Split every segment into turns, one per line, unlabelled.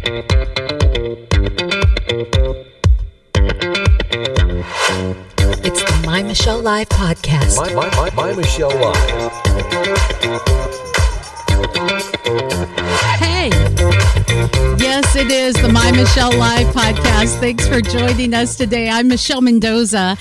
It's the MyMichelleLive podcast.
MyMichelleLive.
Hey, yes, it is the MyMichelleLive podcast. Thanks for joining us today. I'm Michelle Mendoza.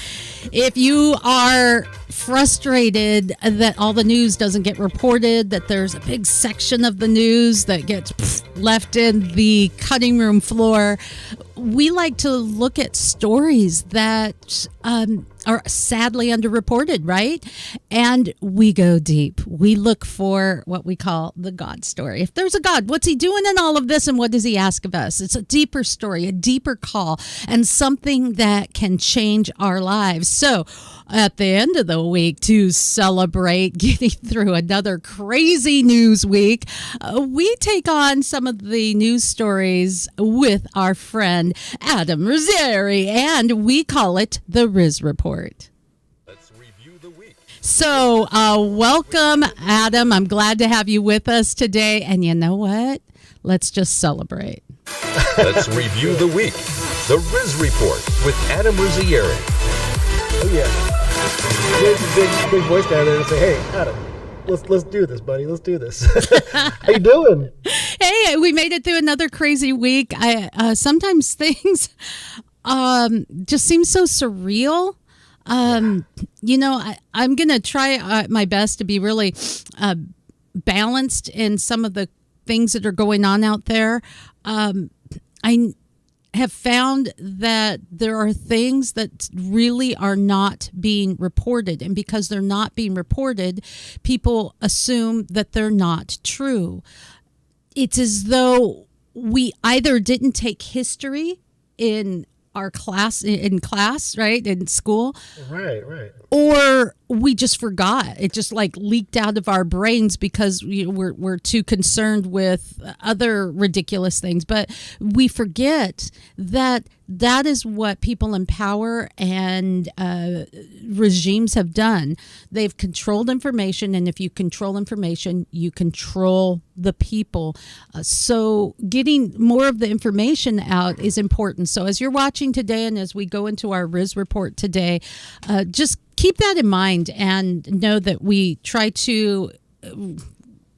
If you are frustrated that all the news doesn't get reported, that there's a big section of the news that gets left in the cutting room floor, we like to look at stories that are sadly underreported, right? And we go deep. We look for what we call the God story. If there's a God, what's he doing in all of this and what does he ask of us? It's a deeper story, a deeper call, and something that can change our lives. So at the end of the week, to celebrate getting through another crazy news week, we take on some of the news stories with our friend Adam Rosari, and we call it the Riz Report.
Let's review the week.
So welcome, Adam. I'm glad to have you with us today. And you know what? Let's just celebrate.
Let's review the week. The Riz Report with Adam Rosari.
Oh yeah. Big voice down there and say, "Hey, Adam, let's do this, buddy. Let's do this." How you doing?
Hey, we made it through another crazy week. Sometimes things just seem so surreal. I'm going to try my best to be really balanced in some of the things that are going on out there. I have found that there are things that really are not being reported. And because they're not being reported, people assume that they're not true. It's as though we either didn't take history in our class, right, in school.
Right.
Or we just forgot. It just like leaked out of our brains because we're too concerned with other ridiculous things. But we forget that is what people in power and regimes have done. They've controlled information, and if you control information, you control the people. So getting more of the information out is important. So as you're watching today and as we go into our Riz Report today, just keep that in mind and know that we try to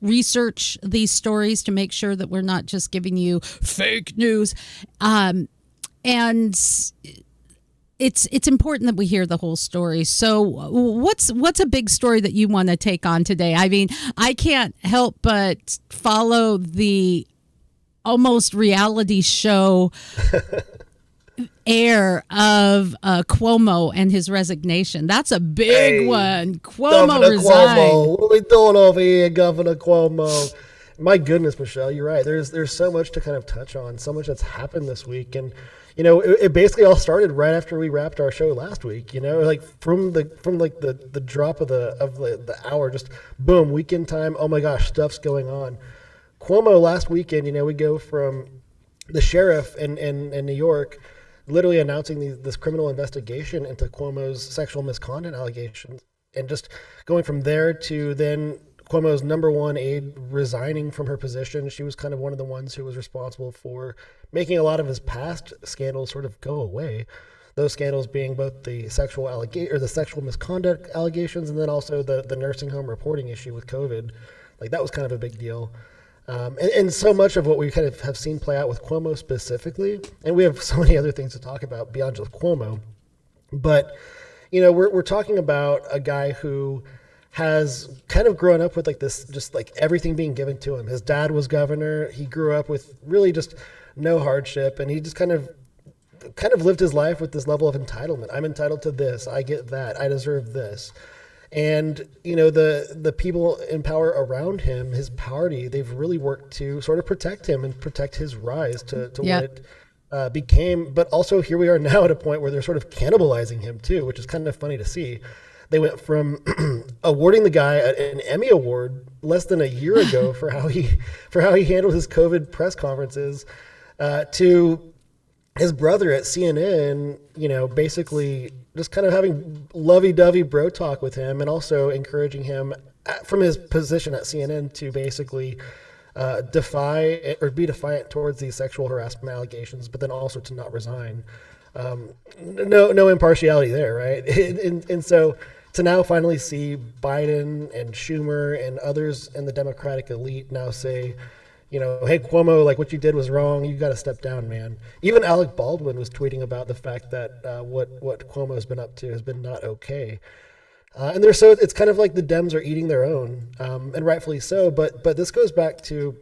research these stories to make sure that we're not just giving you fake news. And it's important that we hear the whole story. So what's a big story that you want to take on today? I mean, I can't help but follow the almost reality show air of Cuomo and his resignation. That's a big one. Cuomo resigned.
Cuomo. What are we doing over here, Governor Cuomo? My goodness, Michelle, you're right. There's so much to kind of touch on, so much that's happened this week. And it basically all started right after we wrapped our show last week. Like from the drop of the hour, just boom, weekend time. Oh my gosh, stuff's going on. Cuomo last weekend, we go from the sheriff in New York literally announcing this criminal investigation into Cuomo's sexual misconduct allegations, and just going from there to then Cuomo's number one aide resigning from her position. She was kind of one of the ones who was responsible for making a lot of his past scandals sort of go away. Those scandals being both the sexual misconduct allegations, and then also the nursing home reporting issue with COVID. Like, that was kind of a big deal. And so much of what we kind of have seen play out with Cuomo specifically, and we have so many other things to talk about beyond just Cuomo, but we're talking about a guy who has kind of grown up with like this, just like everything being given to him. His dad was governor. He grew up with really just no hardship, and he just kind of lived his life with this level of entitlement. I'm entitled to this. I get that. I deserve this. And, the people in power around him, his party, they've really worked to sort of protect him and protect his rise to what it became. But also here we are now at a point where they're sort of cannibalizing him too, which is kind of funny to see. They went from awarding the guy an Emmy Award less than a year ago for how he handled his COVID press conferences, to his brother at CNN, basically just kind of having lovey-dovey bro talk with him, and also encouraging him from his position at CNN to basically defy or be defiant towards these sexual harassment allegations, but then also to not resign. No impartiality there, right? And so to now finally see Biden and Schumer and others in the Democratic elite now say, hey, Cuomo, like what you did was wrong. You got to step down, man. Even Alec Baldwin was tweeting about the fact that what Cuomo has been up to has been not okay. And it's kind of like the Dems are eating their own, and rightfully so. But this goes back to,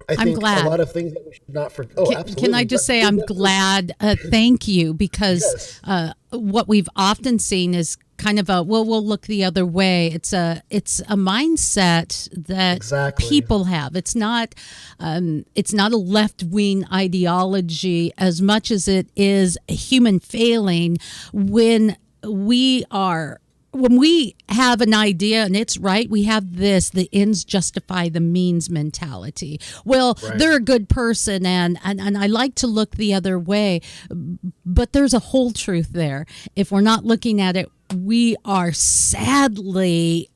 I think,
glad.
A lot of things that we should not forget. Oh, absolutely. Can
I just say I'm glad? Thank you, because what we've often seen is kind of we'll look the other way. It's a mindset that people have. It's not a left-wing ideology as much as it is a human failing when we have an idea and it's right, we have the ends justify the means mentality. Well, they're a good person and I like to look the other way, but there's a whole truth there. If we're not looking at it, we are sadly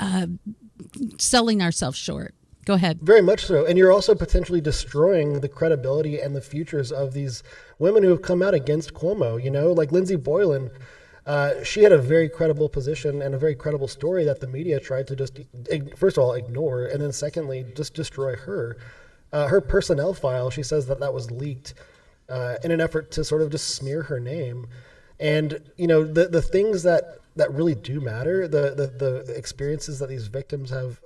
selling ourselves short. Go ahead.
Very much so. And you're also potentially destroying the credibility and the futures of these women who have come out against Cuomo, like Lindsey Boylan. She had a very credible position and a very credible story that the media tried to just, first of all, ignore, and then secondly, just destroy her. Her personnel file, she says that was leaked in an effort to sort of just smear her name. And, the things that really do matter, the experiences that these victims have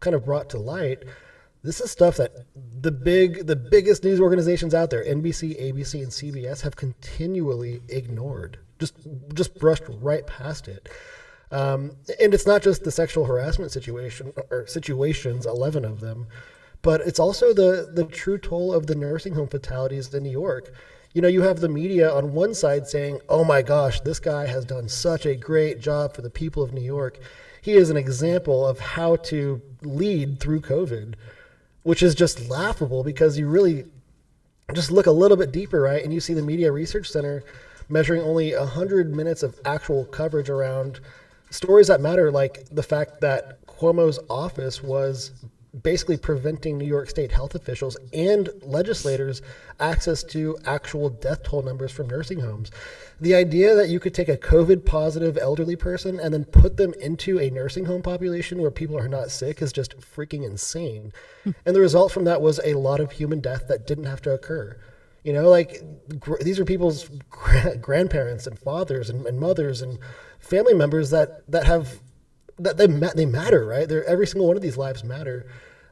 kind of brought to light, this is stuff that the biggest news organizations out there, NBC, ABC, and CBS, have continually ignored. Just brushed right past it. And it's not just the sexual harassment situations, 11 of them, but it's also the true toll of the nursing home fatalities in New York. You have the media on one side saying, oh my gosh, this guy has done such a great job for the people of New York. He is an example of how to lead through COVID, which is just laughable because you really just look a little bit deeper, right? And you see the Media Research Center measuring only 100 minutes of actual coverage around stories that matter, like the fact that Cuomo's office was basically preventing New York State health officials and legislators access to actual death toll numbers from nursing homes. The idea that you could take a COVID positive elderly person and then put them into a nursing home population where people are not sick is just freaking insane. And the result from that was a lot of human death that didn't have to occur. These are people's grandparents and fathers and mothers and family members that they matter, right? Every single one of these lives matter,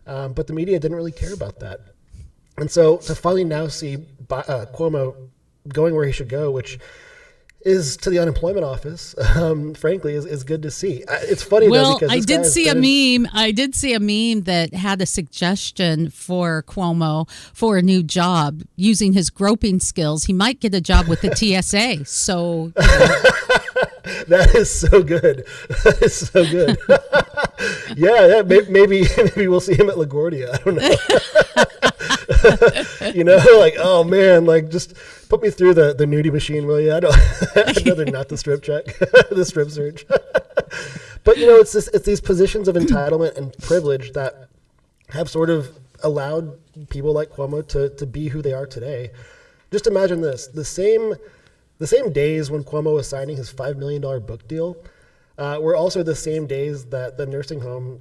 but the media didn't really care about that. And so to finally now see Cuomo going where he should go, which is to the unemployment office, frankly, is good to see. It's funny though, because
I did see a meme that had a suggestion for Cuomo for a new job using his groping skills. He might get a job with the TSA. So
that is so good. That is so good. Yeah, maybe we'll see him at LaGuardia. I don't know. Oh man, just put me through the nudie machine, will you? I'd rather not the strip check, the strip search. But it's these positions of entitlement and privilege that have sort of allowed people like Cuomo to be who they are today. Just imagine this: the same days when Cuomo was signing his $5 million book deal were also the same days that the nursing home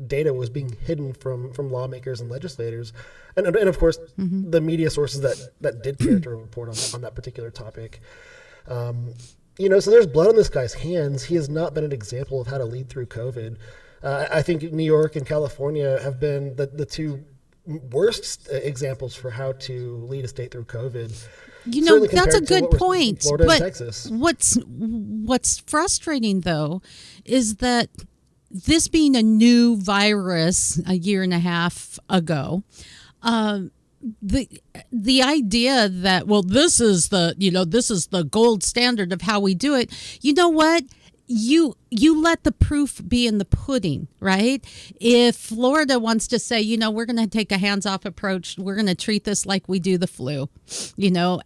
data was being hidden from lawmakers and legislators, and of course the media sources that did care to report on that particular topic. So there's blood on this guy's hands. He has not been an example of how to lead through COVID. I think New York and California have been the two worst examples for how to lead a state through COVID.
That's a good point.
Florida
but
and Texas.
What's frustrating, though, is that this being a new virus a year and a half ago, the idea that, well, this is the gold standard of how we do it. You know what? you let the proof be in the pudding, right? If Florida wants to say, we're going to take a hands-off approach, we're going to treat this like we do the flu,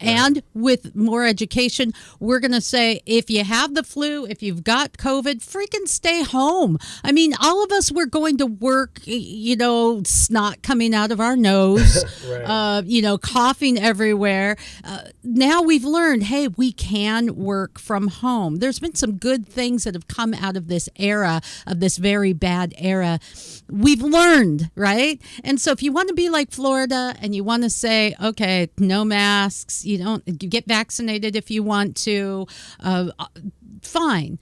and with more education, we're going to say, if you have the flu, if you've got COVID, freaking stay home. I mean, all of us were going to work, snot coming out of our nose, right. Coughing everywhere. Now we've learned, hey, we can work from home. There's been some good things that have come out of this era, of this very bad era. We've learned, right? And so if you want to be like Florida and you want to say, okay, no masks, you get vaccinated if you want to, fine.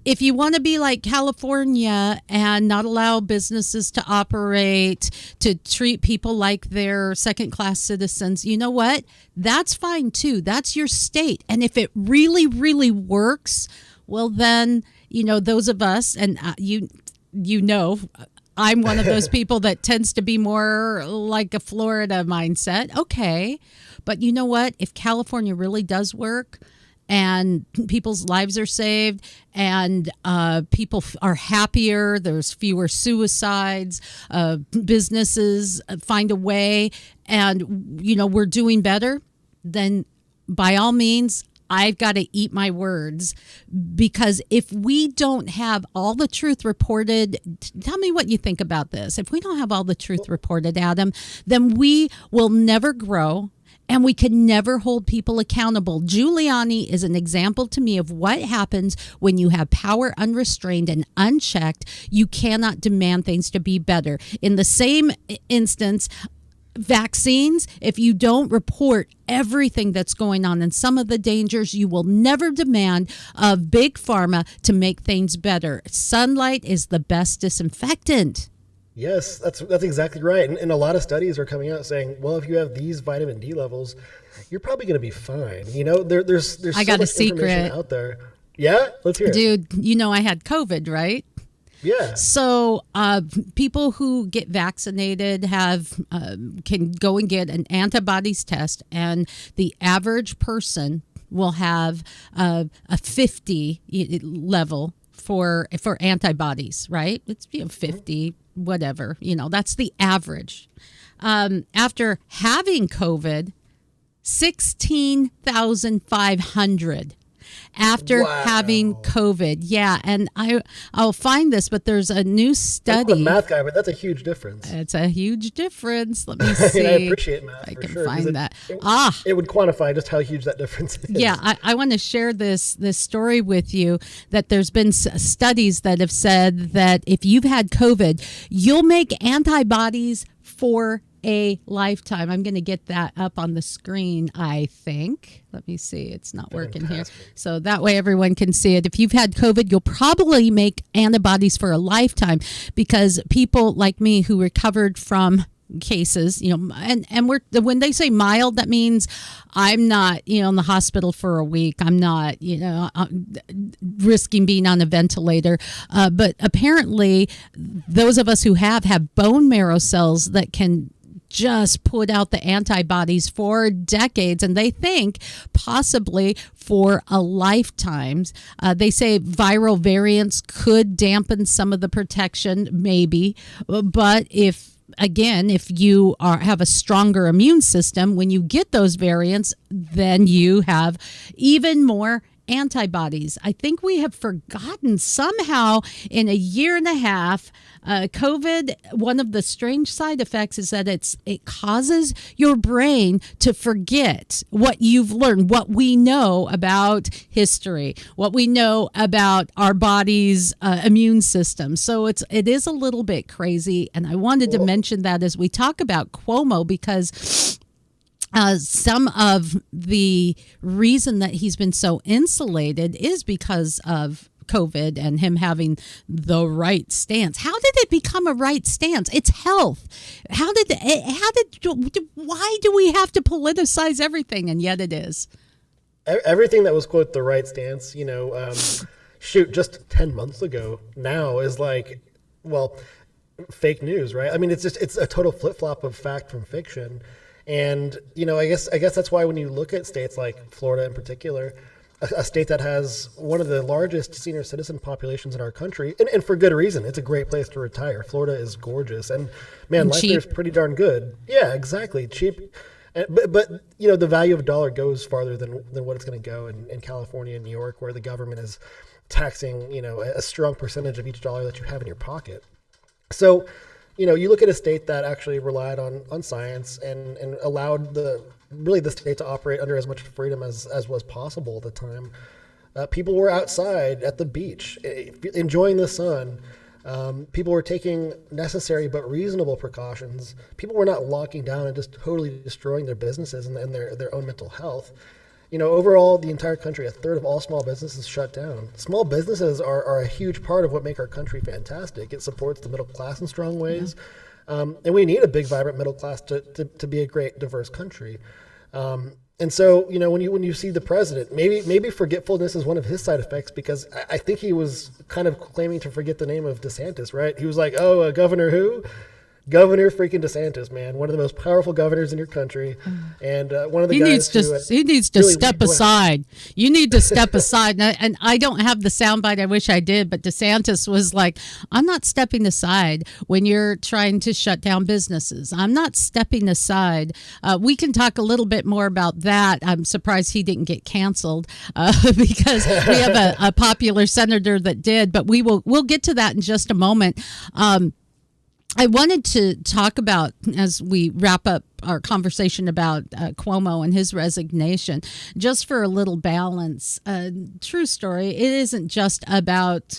If you want to be like California and not allow businesses to operate, to treat people like they're second-class citizens, you know what? That's fine too. That's your state. And if it really, really works, well then, those of us, and I'm one of those people that tends to be more like a Florida mindset. Okay. But you know what? If California really does work, and people's lives are saved, and people are happier, there's fewer suicides, businesses find a way, and, we're doing better, then by all means, I've got to eat my words, because if we don't have all the truth reported, tell me what you think about this. If we don't have all the truth reported, Adam, then we will never grow. And we can never hold people accountable. Giuliani is an example to me of what happens when you have power unrestrained and unchecked. You cannot demand things to be better. In the same instance, vaccines, if you don't report everything that's going on and some of the dangers, you will never demand of big pharma to make things better. Sunlight is the best disinfectant.
Yes, that's exactly right. And a lot of studies are coming out saying, well, if you have these vitamin D levels, you're probably going to be fine. There's
I
so
got
much
a secret
information out there. Yeah, let's hear it.
Dude, I had COVID, right?
Yeah.
So people who get vaccinated can go and get an antibodies test, and the average person will have a 50 level for antibodies, right? It's 50, whatever, that's the average. After having COVID, 16,500 after having COVID. Yeah, and I'll find this, but there's a new study.
I'm a math guy, but that's a huge difference.
It's a huge difference. Let me see.
I appreciate math.
I
for
can
sure,
find that.
It would quantify just how huge that difference is.
Yeah, I want to share this story with you, that there's been studies that have said that if you've had COVID, you'll make antibodies for a lifetime. I'm going to get that up on the screen, I think. Let me see. It's not working here. So that way everyone can see it. If you've had COVID, you'll probably make antibodies for a lifetime, because people like me who recovered from cases, and when they say mild, that means I'm not, in the hospital for a week. I'm not, risking being on a ventilator. But apparently those of us who have bone marrow cells that can just put out the antibodies for decades, and they think possibly for a lifetime. They say viral variants could dampen some of the protection, maybe, but if you have a stronger immune system, when you get those variants, then you have even more antibodies. I think we have forgotten somehow in a year and a half, COVID, one of the strange side effects is that it causes your brain to forget what you've learned, what we know about history, what we know about our body's immune system. So it is a little bit crazy. And I wanted to mention that as we talk about Cuomo, because some of the reason that he's been so insulated is because of COVID and him having the right stance. How did it become a right stance? It's health. Why do we have to politicize everything? And yet it is.
Everything that was, quote, the right stance, just 10 months ago now is fake news, right? I mean, it's a total flip-flop of fact from fiction. And, I guess that's why when you look at states like Florida in particular, a state that has one of the largest senior citizen populations in our country, and for good reason. It's a great place to retire. Florida is gorgeous, and man,
And
life
cheap.
there's pretty darn good. Yeah, exactly, cheap. But you know, the value of a dollar goes farther than what it's going to go in California and New York, where the government is taxing, you know, a strong percentage of each dollar that you have in your pocket. So, you know, you look at a state that actually relied on science and allowed the state to operate under as much freedom as was possible at the time. People were outside at the beach, enjoying the sun. People were taking necessary but reasonable precautions. People were not locking down and just totally destroying their businesses and their own mental health. You know, overall, the entire country, a third of all small businesses shut down. Small businesses are a huge part of what make our country fantastic. It supports the middle class in strong ways. And we need a big, vibrant middle class to be a great, diverse country. And so, you know, when you see the president, maybe forgetfulness is one of his side effects, because I think he was kind of claiming to forget the name of DeSantis, right? He was like, oh, Governor who? Governor freaking DeSantis, man, one of the most powerful governors in your country, and one of the guys
he needs to
really
step
lead the way.
aside. You need to step aside. And I don't have the soundbite. I wish I did, but DeSantis was like, "I'm not stepping aside when you're trying to shut down businesses. I'm not stepping aside." We can talk a little bit more about that. I'm surprised he didn't get canceled because we have a popular senator that did. But we'll get to that in just a moment. I wanted to talk about, as we wrap up our conversation about Cuomo and his resignation, just for a little balance. True story. It isn't just about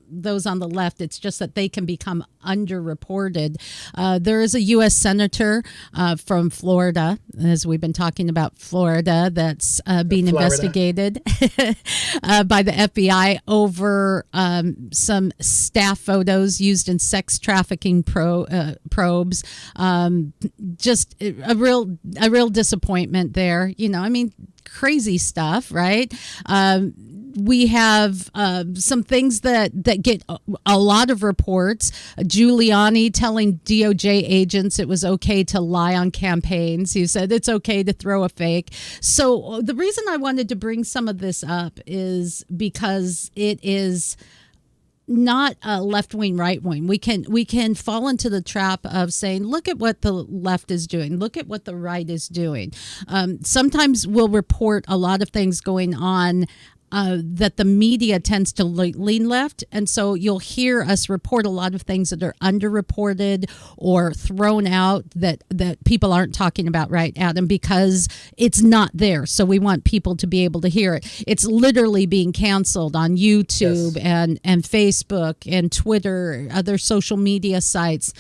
those on the left. It's just that they can become underreported. There is a U.S. senator from Florida, as we've been talking about Florida, that's being investigated by the FBI over some staff photos used in sex trafficking probes. Just a real disappointment there. You know, I mean, crazy stuff, right? We have some things that get a lot of reports. Giuliani telling DOJ agents it was okay to lie on campaigns. He said it's okay to throw a fake. So the reason I wanted to bring some of this up is because it is not a left wing, right wing. We can fall into the trap of saying, look at what the left is doing. Look at what the right is doing. Sometimes we'll report a lot of things going on that the media tends to lean left. And so you'll hear us report a lot of things that are underreported or thrown out that people aren't talking about, right, Adam, because it's not there. So we want people to be able to hear it. It's literally being canceled on YouTube and Facebook and Twitter, other social media sites.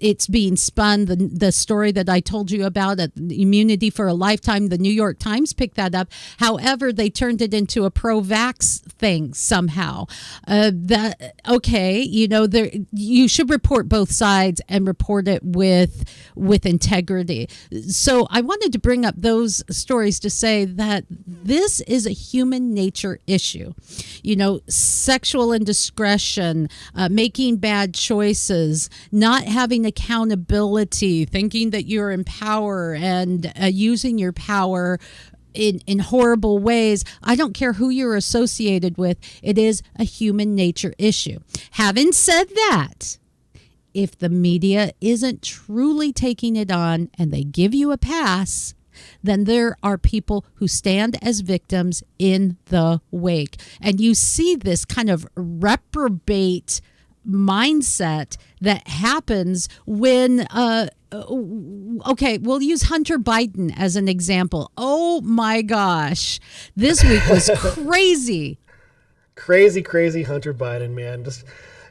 It's being spun. The story that I told you about, immunity for a lifetime, the New York Times picked that up. However, they turned it into a pro-vax thing somehow. You should report both sides and report it with integrity. So I wanted to bring up those stories to say that this is a human nature issue. You know, sexual indiscretion, making bad choices, not having accountability, thinking that you're in power and using your power in horrible ways. I don't care who you're associated with. It is a human nature issue. Having said that, if the media isn't truly taking it on and they give you a pass, then there are people who stand as victims in the wake. And you see this kind of reprobate mindset that happens when we'll use Hunter Biden as an example. Oh my gosh, this week was crazy.
crazy Hunter Biden, man.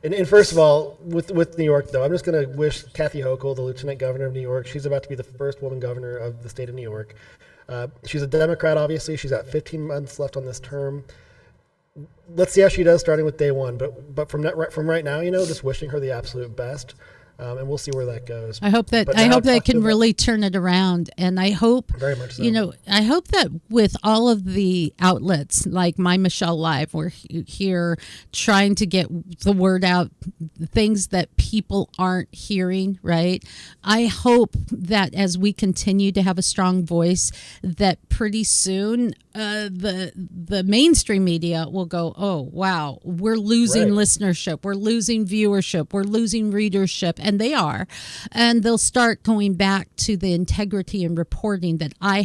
And first of all, with New York, though, I'm just going to wish Kathy Hochul, the Lieutenant Governor of New York, she's about to be the first woman governor of the state of New York. She's a Democrat, obviously. She's got 15 months left on this term. Let's see how she does starting with day one. But from right now, you know, just wishing her the absolute best. And we'll see where that goes.
I hope that can really turn it around, and I hope
very much so.
You know, I hope that with all of the outlets like MyMichelleLive, we're here trying to get the word out, things that people aren't hearing. Right? I hope that as we continue to have a strong voice, that pretty soon the mainstream media will go, oh wow, we're losing listenership, we're losing viewership, we're losing readership, and they are, and they'll start going back to the integrity and reporting that I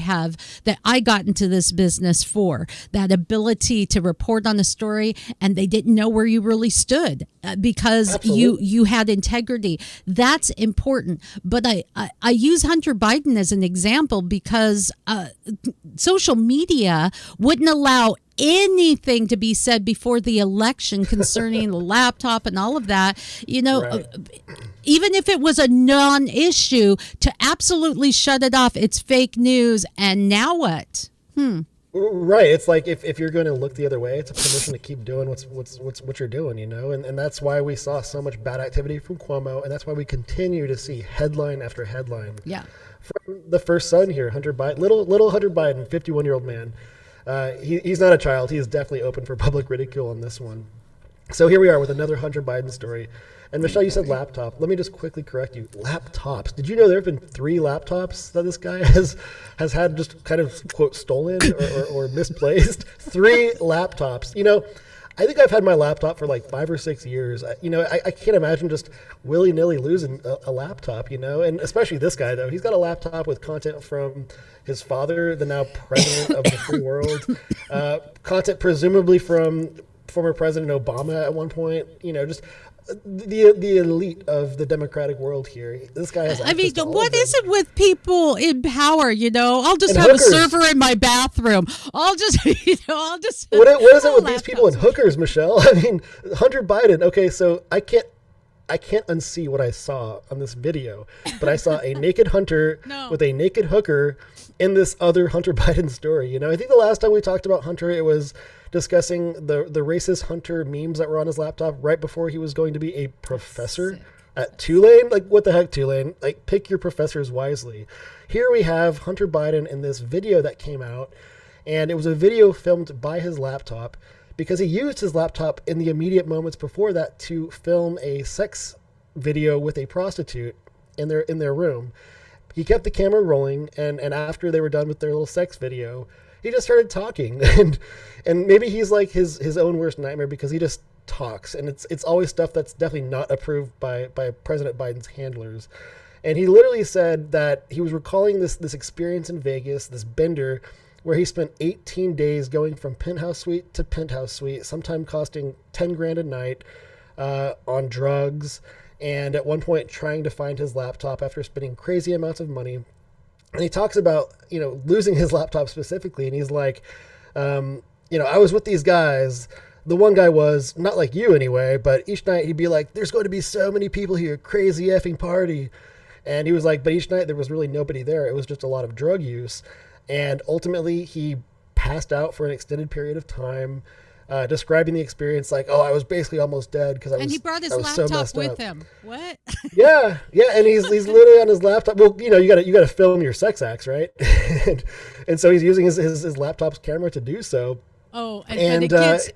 got into this business for, that ability to report on a story, and they didn't know where you really stood because you had integrity. That's important. But I use Hunter Biden as an example because social media wouldn't allow anything to be said before the election concerning the laptop and all of that, even if it was a non-issue, to absolutely shut it off. It's fake news. And now what?
Right. It's like if you're going to look the other way, it's a permission to keep doing what you're doing, and that's why we saw so much bad activity from Cuomo, and that's why we continue to see headline after headline.
Yeah.
From the first son here, Hunter Biden, little Hunter Biden, 51-year-old man. He's not a child. He is definitely open for public ridicule on this one. So here we are with another Hunter Biden story. And Michelle, you said laptop. Let me just quickly correct you. Laptops. Did you know there have been 3 laptops that this guy has had just kind of, quote, stolen or misplaced? 3 laptops. I think I've had my laptop for like 5 or 6 years. I can't imagine just willy-nilly losing a laptop, and especially this guy, though. He's got a laptop with content from his father, the now president of the free world, content presumably from former President Obama at one point, just the elite of the democratic world here. This guy has access to all
what
of them.
is it with people in power? I'll just
And
have
hookers.
a server in my bathroom. I'll just
What is it with these people and
laptops.
hookers, Michelle? I mean, Hunter Biden. Okay, so I can't unsee what I saw on this video, but I saw a naked Hunter with a naked hooker in this other Hunter Biden story. I think the last time we talked about Hunter, it was discussing the racist Hunter memes that were on his laptop right before he was going to be a professor at Tulane. Like, what the heck, Tulane? Like, pick your professors wisely. Here we have Hunter Biden in this video that came out, and it was a video filmed by his laptop because he used his laptop in the immediate moments before that to film a sex video with a prostitute in their room. He kept the camera rolling, and after they were done with their little sex video, he just started talking, and maybe he's like his own worst nightmare because he just talks, and it's always stuff that's definitely not approved by President Biden's handlers. And he literally said that he was recalling this experience in Vegas, this bender, where he spent 18 days going from penthouse suite to penthouse suite, sometime costing 10 grand a night, on drugs, and at one point trying to find his laptop after spending crazy amounts of money. And he talks about, losing his laptop specifically. And he's like, I was with these guys. The one guy was not like you anyway, but each night he'd be like, there's going to be so many people here, crazy effing party. And he was like, but each night there was really nobody there. It was just a lot of drug use. And ultimately he passed out for an extended period of time, describing the experience like, I was basically almost dead because I was.
And he brought his
so
laptop with
up.
him. What?
Yeah, and he's literally on his laptop. Well, you gotta film your sex acts, right? and so he's using his laptop's camera to do so.
Oh, but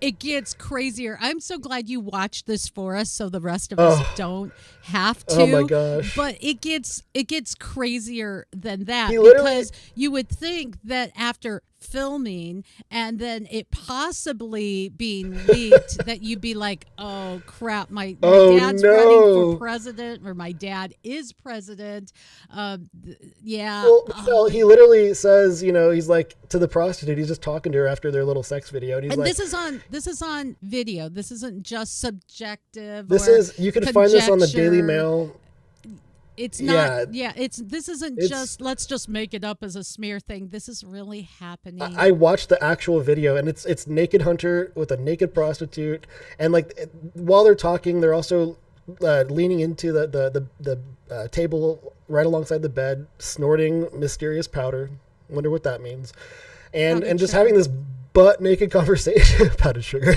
it gets crazier. I'm so glad you watched this for us, so the rest of us don't have to.
Oh my gosh!
But it gets crazier than that,
because
you would think that after filming and then it possibly being leaked that you'd be like, oh crap, my dad's running for president, or my dad is president. Yeah.
Well, he literally says, he's like, to the prostitute, he's just talking to her after their little sex video, and he's like,
this is on video. This isn't just subjective.
You can find this on the Daily Mail.
It's not. Yeah. This isn't just let's just make it up as a smear thing. This is really happening.
I watched the actual video, and it's naked Hunter with a naked prostitute, and like while they're talking, they're also leaning into the table right alongside the bed, snorting mysterious powder. Wonder what that means, and just having this butt naked conversation. Powdered sugar.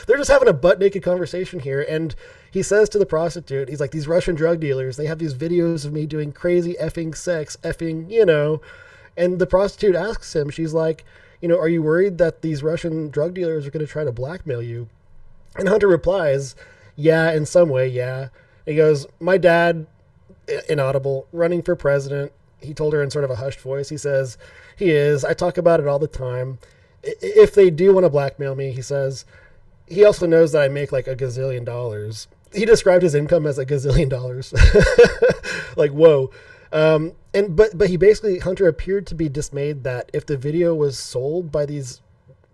They're just having a butt naked conversation here, and he says to the prostitute, he's like, these Russian drug dealers, they have these videos of me doing crazy effing sex, and the prostitute asks him, she's like, are you worried that these Russian drug dealers are going to try to blackmail you? And Hunter replies, yeah, in some way, yeah. He goes, my dad, inaudible, running for president. He told her in sort of a hushed voice, he says, he is. I talk about it all the time. if they do want to blackmail me, he says, he also knows that I make like $1 gazillion. He described his income as $1 gazillion. Like, whoa. But he basically, Hunter appeared to be dismayed that if the video was sold by these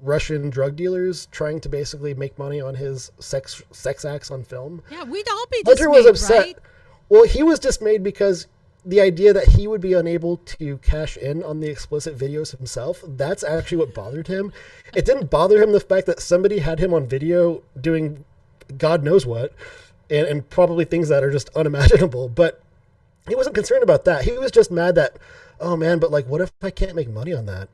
Russian drug dealers trying to basically make money on his sex acts on film.
Yeah, we'd all be dismayed,
Hunter was upset.
right?
Well, he was dismayed because the idea that he would be unable to cash in on the explicit videos himself, that's actually what bothered him. It didn't bother him the fact that somebody had him on video doing God knows what, and probably things that are just unimaginable. But he wasn't concerned about that. He was just mad that, oh man, but like, what if I can't make money on that?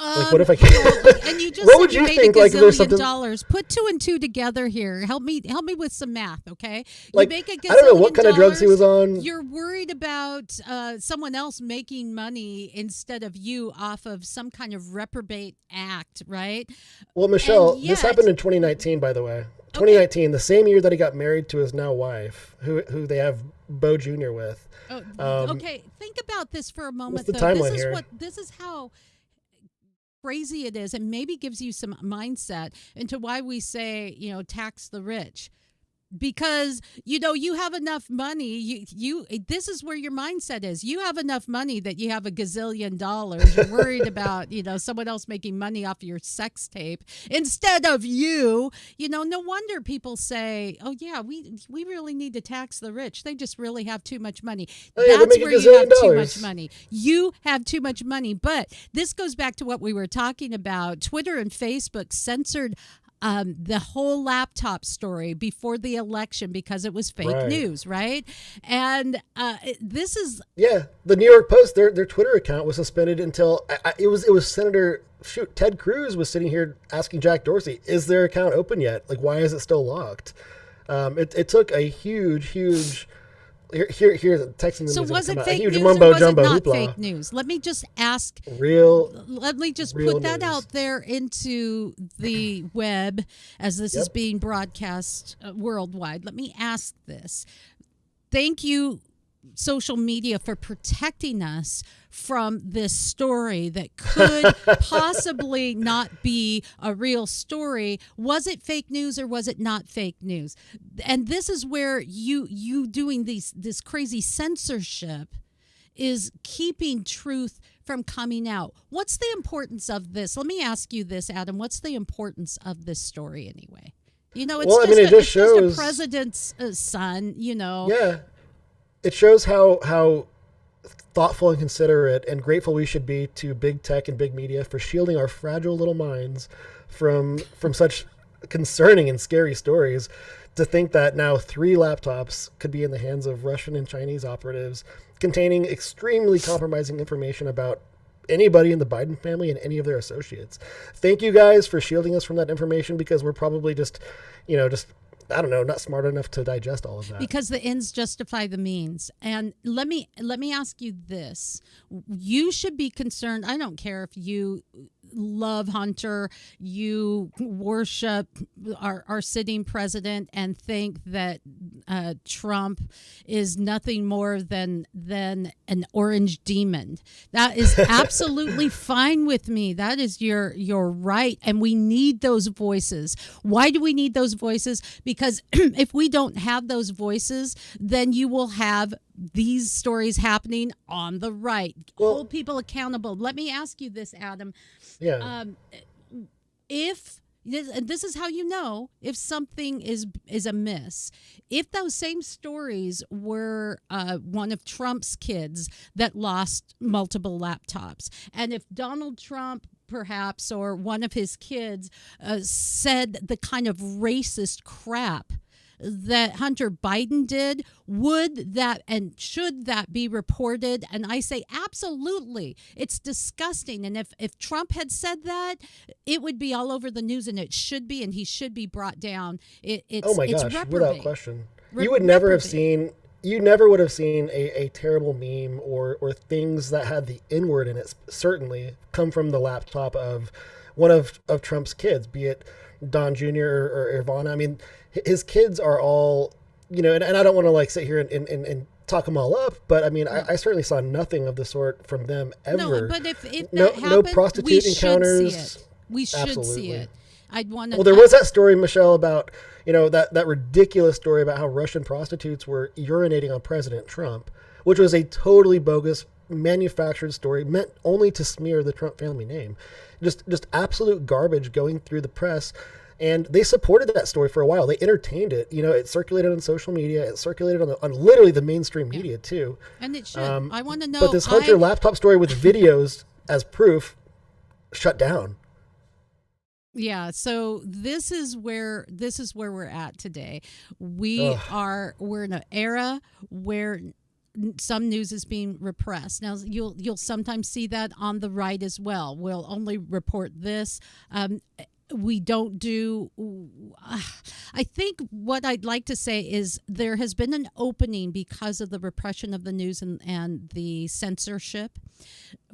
Like, what if I can't?
And you just
what
said
would
you
you
made
think?
$1
Like, there's
gazillion
something
dollars. Put 2 and 2 together here. Help me with some math, okay?
like,
You make $1 gazillion.
I don't know what kind of drugs he was on.
You're worried about someone else making money instead of you off of some kind of reprobate act, right?
Well, Michelle,
And
this
yet-
happened in 2019, by the way. 2019, the same year that he got married to his now wife, who they have Bo Jr. with.
Okay, think about this for a moment.
the
Though.
timeline
This is
here?
this is how crazy it is, and maybe gives you some mindset into why we say, tax the rich. Because you have enough money. You this is where your mindset is. You have enough money that you have $1 gazillion. You're worried about someone else making money off your sex tape instead of you. No wonder people say, "Oh yeah, we really need to tax the rich. They just really have too much money."
Oh, yeah,
That's
they make
where
$1
you have
gazillion
too
dollars.
much money. You have too much money. But this goes back to what we were talking about. Twitter and Facebook censored the whole laptop story before the election because it was fake
Right.
news, right? And this is
Yeah, the New York Post, their Twitter account was suspended until it was Senator Ted Cruz was sitting here asking Jack Dorsey, "Is their account open yet? Like, why is it still locked?" It took a huge. Here's texting.
so was it
a
fake
huge
news
mumbo
or was it
jumbo
not
hoopla.
fake news? Let me just ask.
Real.
Let me just
real
put that
news.
out there into the web as this is
Yep.
being broadcast worldwide. Let me ask this. Thank you, social media, for protecting us from this story that could possibly not be a real story. Was it fake news or was it not fake news? And this is where you doing this crazy censorship is keeping truth from coming out. What's the importance of this? Let me ask you this, Adam. What's the importance of this story anyway? It's
Well, I mean, it
just
just
a
shows-
president's son,
Yeah, it shows how thoughtful and considerate and grateful we should be to big tech and big media for shielding our fragile little minds from such concerning and scary stories. To think that now 3 laptops could be in the hands of Russian and Chinese operatives containing extremely compromising information about anybody in the Biden family and any of their associates. Thank you guys for shielding us from that information, because we're probably just I don't know, not smart enough to digest all of that.
because the ends justify the means. And let me ask you this. You should be concerned. I don't care if you love Hunter, you worship our sitting president and think that Trump is nothing more than an orange demon. That is absolutely fine with me. That is your right. And we need those voices. Why do we need those voices? Because if we don't have those voices, then you will have these stories happening on the right.
Well-
Hold people accountable. Let me ask you this, Adam.
Yeah.
If and this is how you know if something is amiss. If those same stories were one of Trump's kids that lost multiple laptops, and if Donald Trump perhaps or one of his kids said the kind of racist crap that Hunter Biden did, would that and should that be reported? And I say absolutely. It's disgusting. And if Trump had said that, it would be all over the news, and it should be, and he should be brought down.
Oh my
it's
gosh,
reprobate.
without question. You would never have seen a terrible meme or things that had the N-word in it, certainly, come from the laptop of one of Trump's kids, be it Don Jr. or Ivana. I mean, his kids are all, and I don't want to like sit here and talk them all up, but I mean, I certainly saw nothing of the sort from them ever.
No, but if that
no
happened,
prostitute
we should
encounters.
see it. We should see
Absolutely.
it. I'd want to.
Well, there was that story, Michelle, about, that ridiculous story about how Russian prostitutes were urinating on President Trump, which was a totally bogus, manufactured story meant only to smear the Trump family name. Just absolute garbage going through the press. And they supported that story for a while. They entertained it. It circulated on social media. It circulated on literally the mainstream media, too.
And it should. I want to know.
But this Hunter laptop story with videos as proof shut down.
Yeah, so this is where we're at today. We're in an era where some news is being repressed. Now you'll sometimes see that on the right as well. We'll only report this. We don't do. I think what I'd like to say is there has been an opening because of the repression of the news and the censorship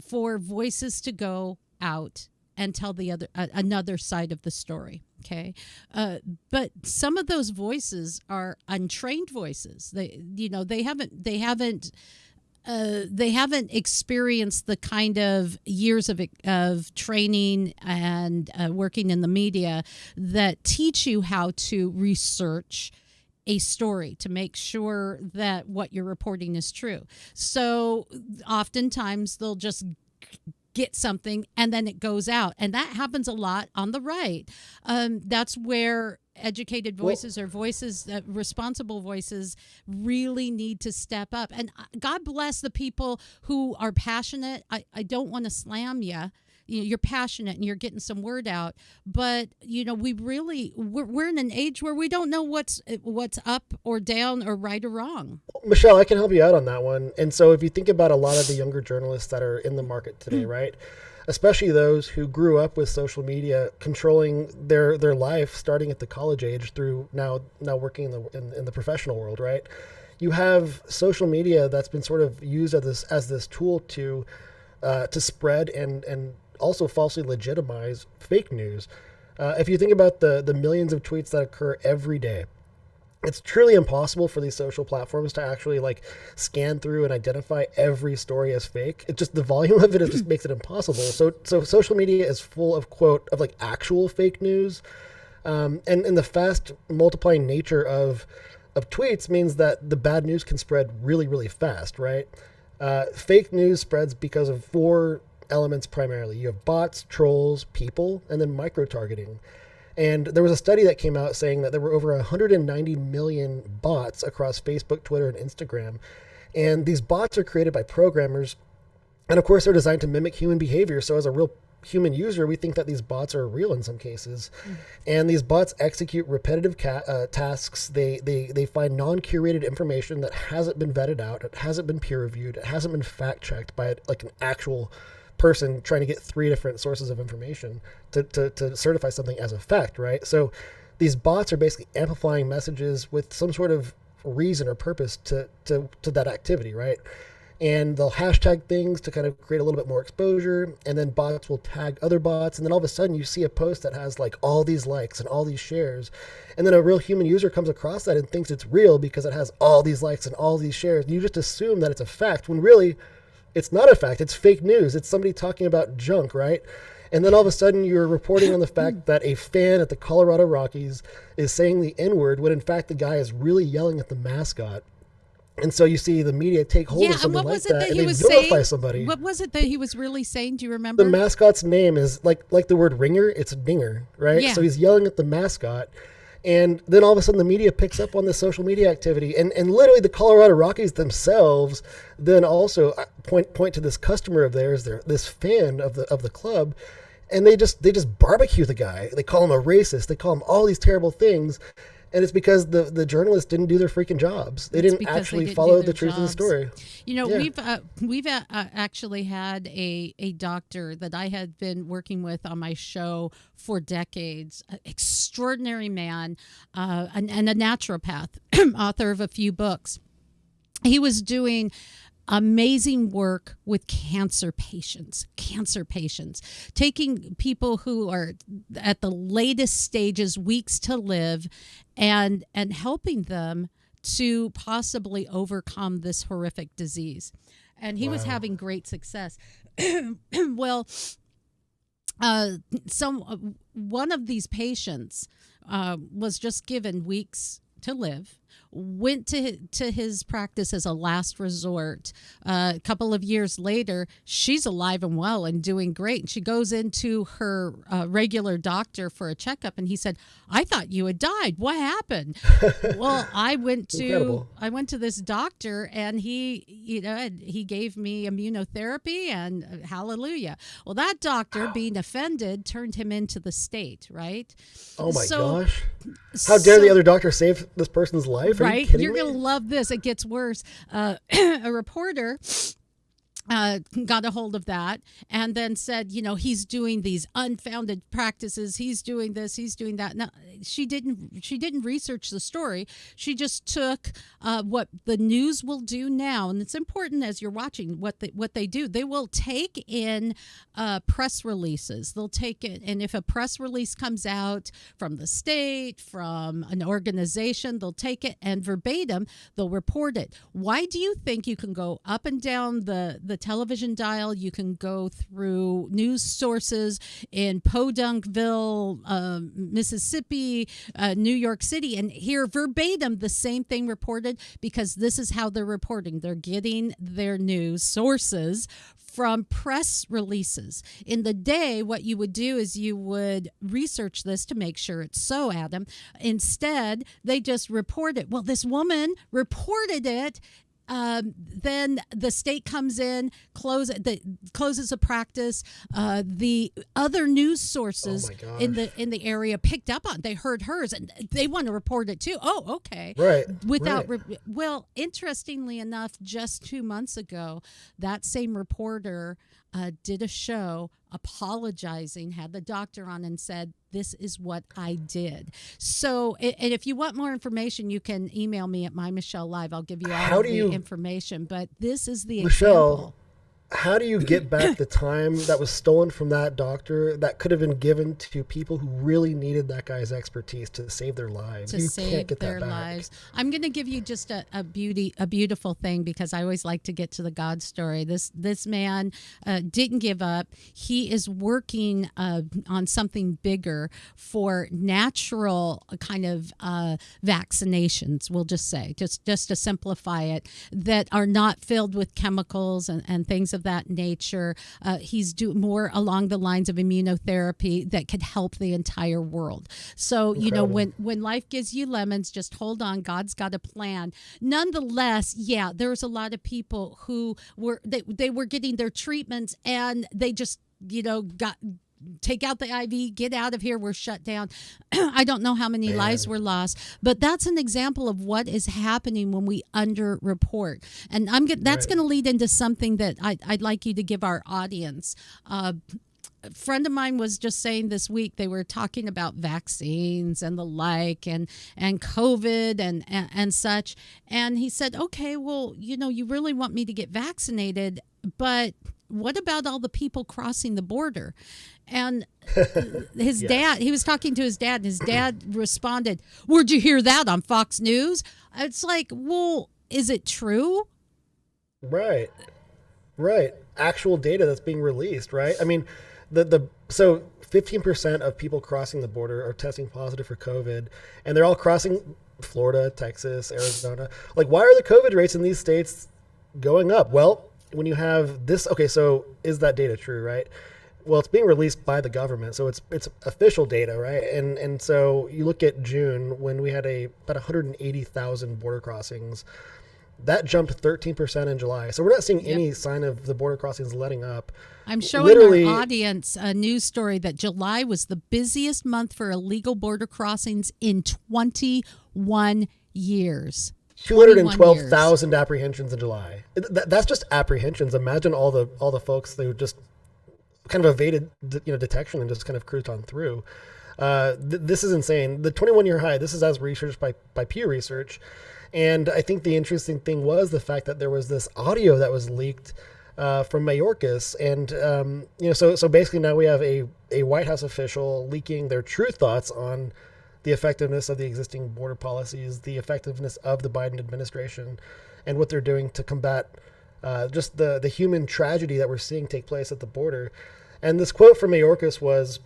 for voices to go out and tell the another side of the story. Okay, but some of those voices are untrained voices. They haven't experienced the kind of years of training and working in the media that teach you how to research a story to make sure that what you're reporting is true. So oftentimes they'll just get something and then it goes out, and that happens a lot on the right. That's where educated voices or voices, responsible voices, really need to step up. And God bless the people who are passionate. I don't want to slam you. You're passionate and you're getting some word out, but we're in an age where we don't know what's up or down or right or wrong.
Michelle, I can help you out on that one. And so if you think about a lot of the younger journalists that are in the market today, right? Especially those who grew up with social media controlling their life starting at the college age through now working in the professional world, right? You have social media that's been sort of used as this tool to spread and also falsely legitimize fake news. If you think about the millions of tweets that occur every day, it's truly impossible for these social platforms to actually scan through and identify every story as fake. It just, the volume of it just makes it impossible. So social media is full of actual fake news. And the fast multiplying nature of tweets means that the bad news can spread really, really fast, right? Fake news spreads because of four elements primarily. You have bots, trolls, people, and then micro-targeting. And there was a study that came out saying that there were over 190 million bots across Facebook, Twitter, and Instagram. And these bots are created by programmers. And of course, they're designed to mimic human behavior. So as a real human user, we think that these bots are real in some cases. And these bots execute repetitive tasks. They find non-curated information that hasn't been vetted out. It hasn't been peer-reviewed. It hasn't been fact-checked by an actual person trying to get three different sources of information to certify something as a fact, right? So these bots are basically amplifying messages with some sort of reason or purpose to that activity, right? And they'll hashtag things to kind of create a little bit more exposure, and then bots will tag other bots, and then all of a sudden you see a post that has all these likes and all these shares, and then a real human user comes across that and thinks it's real because it has all these likes and all these shares, and you just assume that it's a fact when really it's not a fact. It's fake news. It's somebody talking about junk, right? And then all of a sudden you're reporting on the fact that a fan at the Colorado Rockies is saying the N-word when in fact the guy is really yelling at the mascot. And so you see the media take hold of something like that and they vilify somebody.
What was it that he was really saying? Do you remember?
The mascot's name is like the word ringer. It's Dinger, right?
Yeah.
So he's yelling at the mascot. And then all of a sudden the media picks up on this social media activity, and literally the Colorado Rockies themselves then also point to this customer of theirs, this fan of the club, and they just barbecue the guy. They call him a racist. They call him all these terrible things, and it's because the journalists didn't do their freaking jobs. They didn't actually follow the truth of the story.
We've actually had a doctor that I had been working with on my show for decades, an extraordinary man, and a naturopath, author of a few books. He was doing amazing work with cancer patients, taking people who are at the latest stages, weeks to live, and helping them to possibly overcome this horrific disease. And he was having great success. Well, One of these patients was just given weeks to live, went to his practice as a last resort. A couple of years later, she's alive and well and doing great. And she goes into her regular doctor for a checkup, and he said, "I thought you had died. What happened?" Well, I went to this doctor, and he gave me immunotherapy, and hallelujah. Well, that doctor, being offended, turned him into the state, right?
Oh my gosh. How dare the other doctor save this person's life?
Right? You're going to love this. It gets worse. A reporter got a hold of that and then said, he's doing these unfounded practices. He's doing this. He's doing that. Now, she didn't research the story. She just took what the news will do now, and it's important as you're watching what they do. They will take in press releases. They'll take it, and if a press release comes out from the state, from an organization, they'll take it and verbatim they'll report it. Why do you think you can go up and down the television dial? You can go through news sources in Podunkville, Mississippi, New York City, and hear verbatim the same thing reported, because this is how they're reporting. They're getting their news sources from press releases. In the day, what you would do is you would research this to make sure it's so, Adam. Instead, they just report it. Well, this woman reported it. Then the state comes in, closes a practice. The other news sources in the area picked up on. They heard hers, and they want to report it too. Oh, okay.
Right.
Well, interestingly enough, just 2 months ago, that same reporter did a show apologizing, had the doctor on, and said, "This is what I did." So, and if you want more information, you can email me at MyMichelleLive. I'll give you all the information. But this is the example.
How do you get back the time that was stolen from that doctor that could have been given to people who really needed that guy's expertise to save their lives?
To save their lives. I'm going to give you just a beautiful thing, because I always like to get to the God story. This man didn't give up. He is working on something bigger for natural kind of vaccinations, we'll just say, just to simplify it, that are not filled with chemicals and things of that nature. He's doing more along the lines of immunotherapy that could help the entire world. So, when life gives you lemons, just hold on. God's got a plan. Nonetheless, there's a lot of people who they were getting their treatments, and they just, take out the IV, get out of here, we're shut down. I don't know how many lives were lost, but that's an example of what is happening when we underreport. And that's going to lead into something that I'd like you to give our audience. A friend of mine was just saying this week, they were talking about vaccines and the like, and COVID and such. And he said, okay, well, you really want me to get vaccinated, but what about all the people crossing the border? And his dad, he was talking to his dad, and his dad responded, "Where'd you hear that, on Fox News?" It's like, well, is it true?
Right. Actual data that's being released, right? I mean, so 15% of people crossing the border are testing positive for COVID, and they're all crossing Florida, Texas, Arizona. Like, why are the COVID rates in these states going up? Well, when you have this, okay, so is that data true, right? Well, it's being released by the government, so it's official data, right? And so you look at June, when we had about 180,000 border crossings. That jumped 13% in July. So we're not seeing any sign of the border crossings letting up.
I'm showing our audience a news story that July was the busiest month for illegal border crossings in 21 years.
212,000 apprehensions in July. That's just apprehensions. Imagine all the folks who just kind of evaded detection and just kind of cruised on through. This is insane. The 21-year high, this is as researched by Pew Research. And I think the interesting thing was the fact that there was this audio that was leaked from Mayorkas. And, so basically now we have a White House official leaking their true thoughts on the effectiveness of the existing border policies, the effectiveness of the Biden administration, and what they're doing to combat just the human tragedy that we're seeing take place at the border. And this quote from Mayorkas was,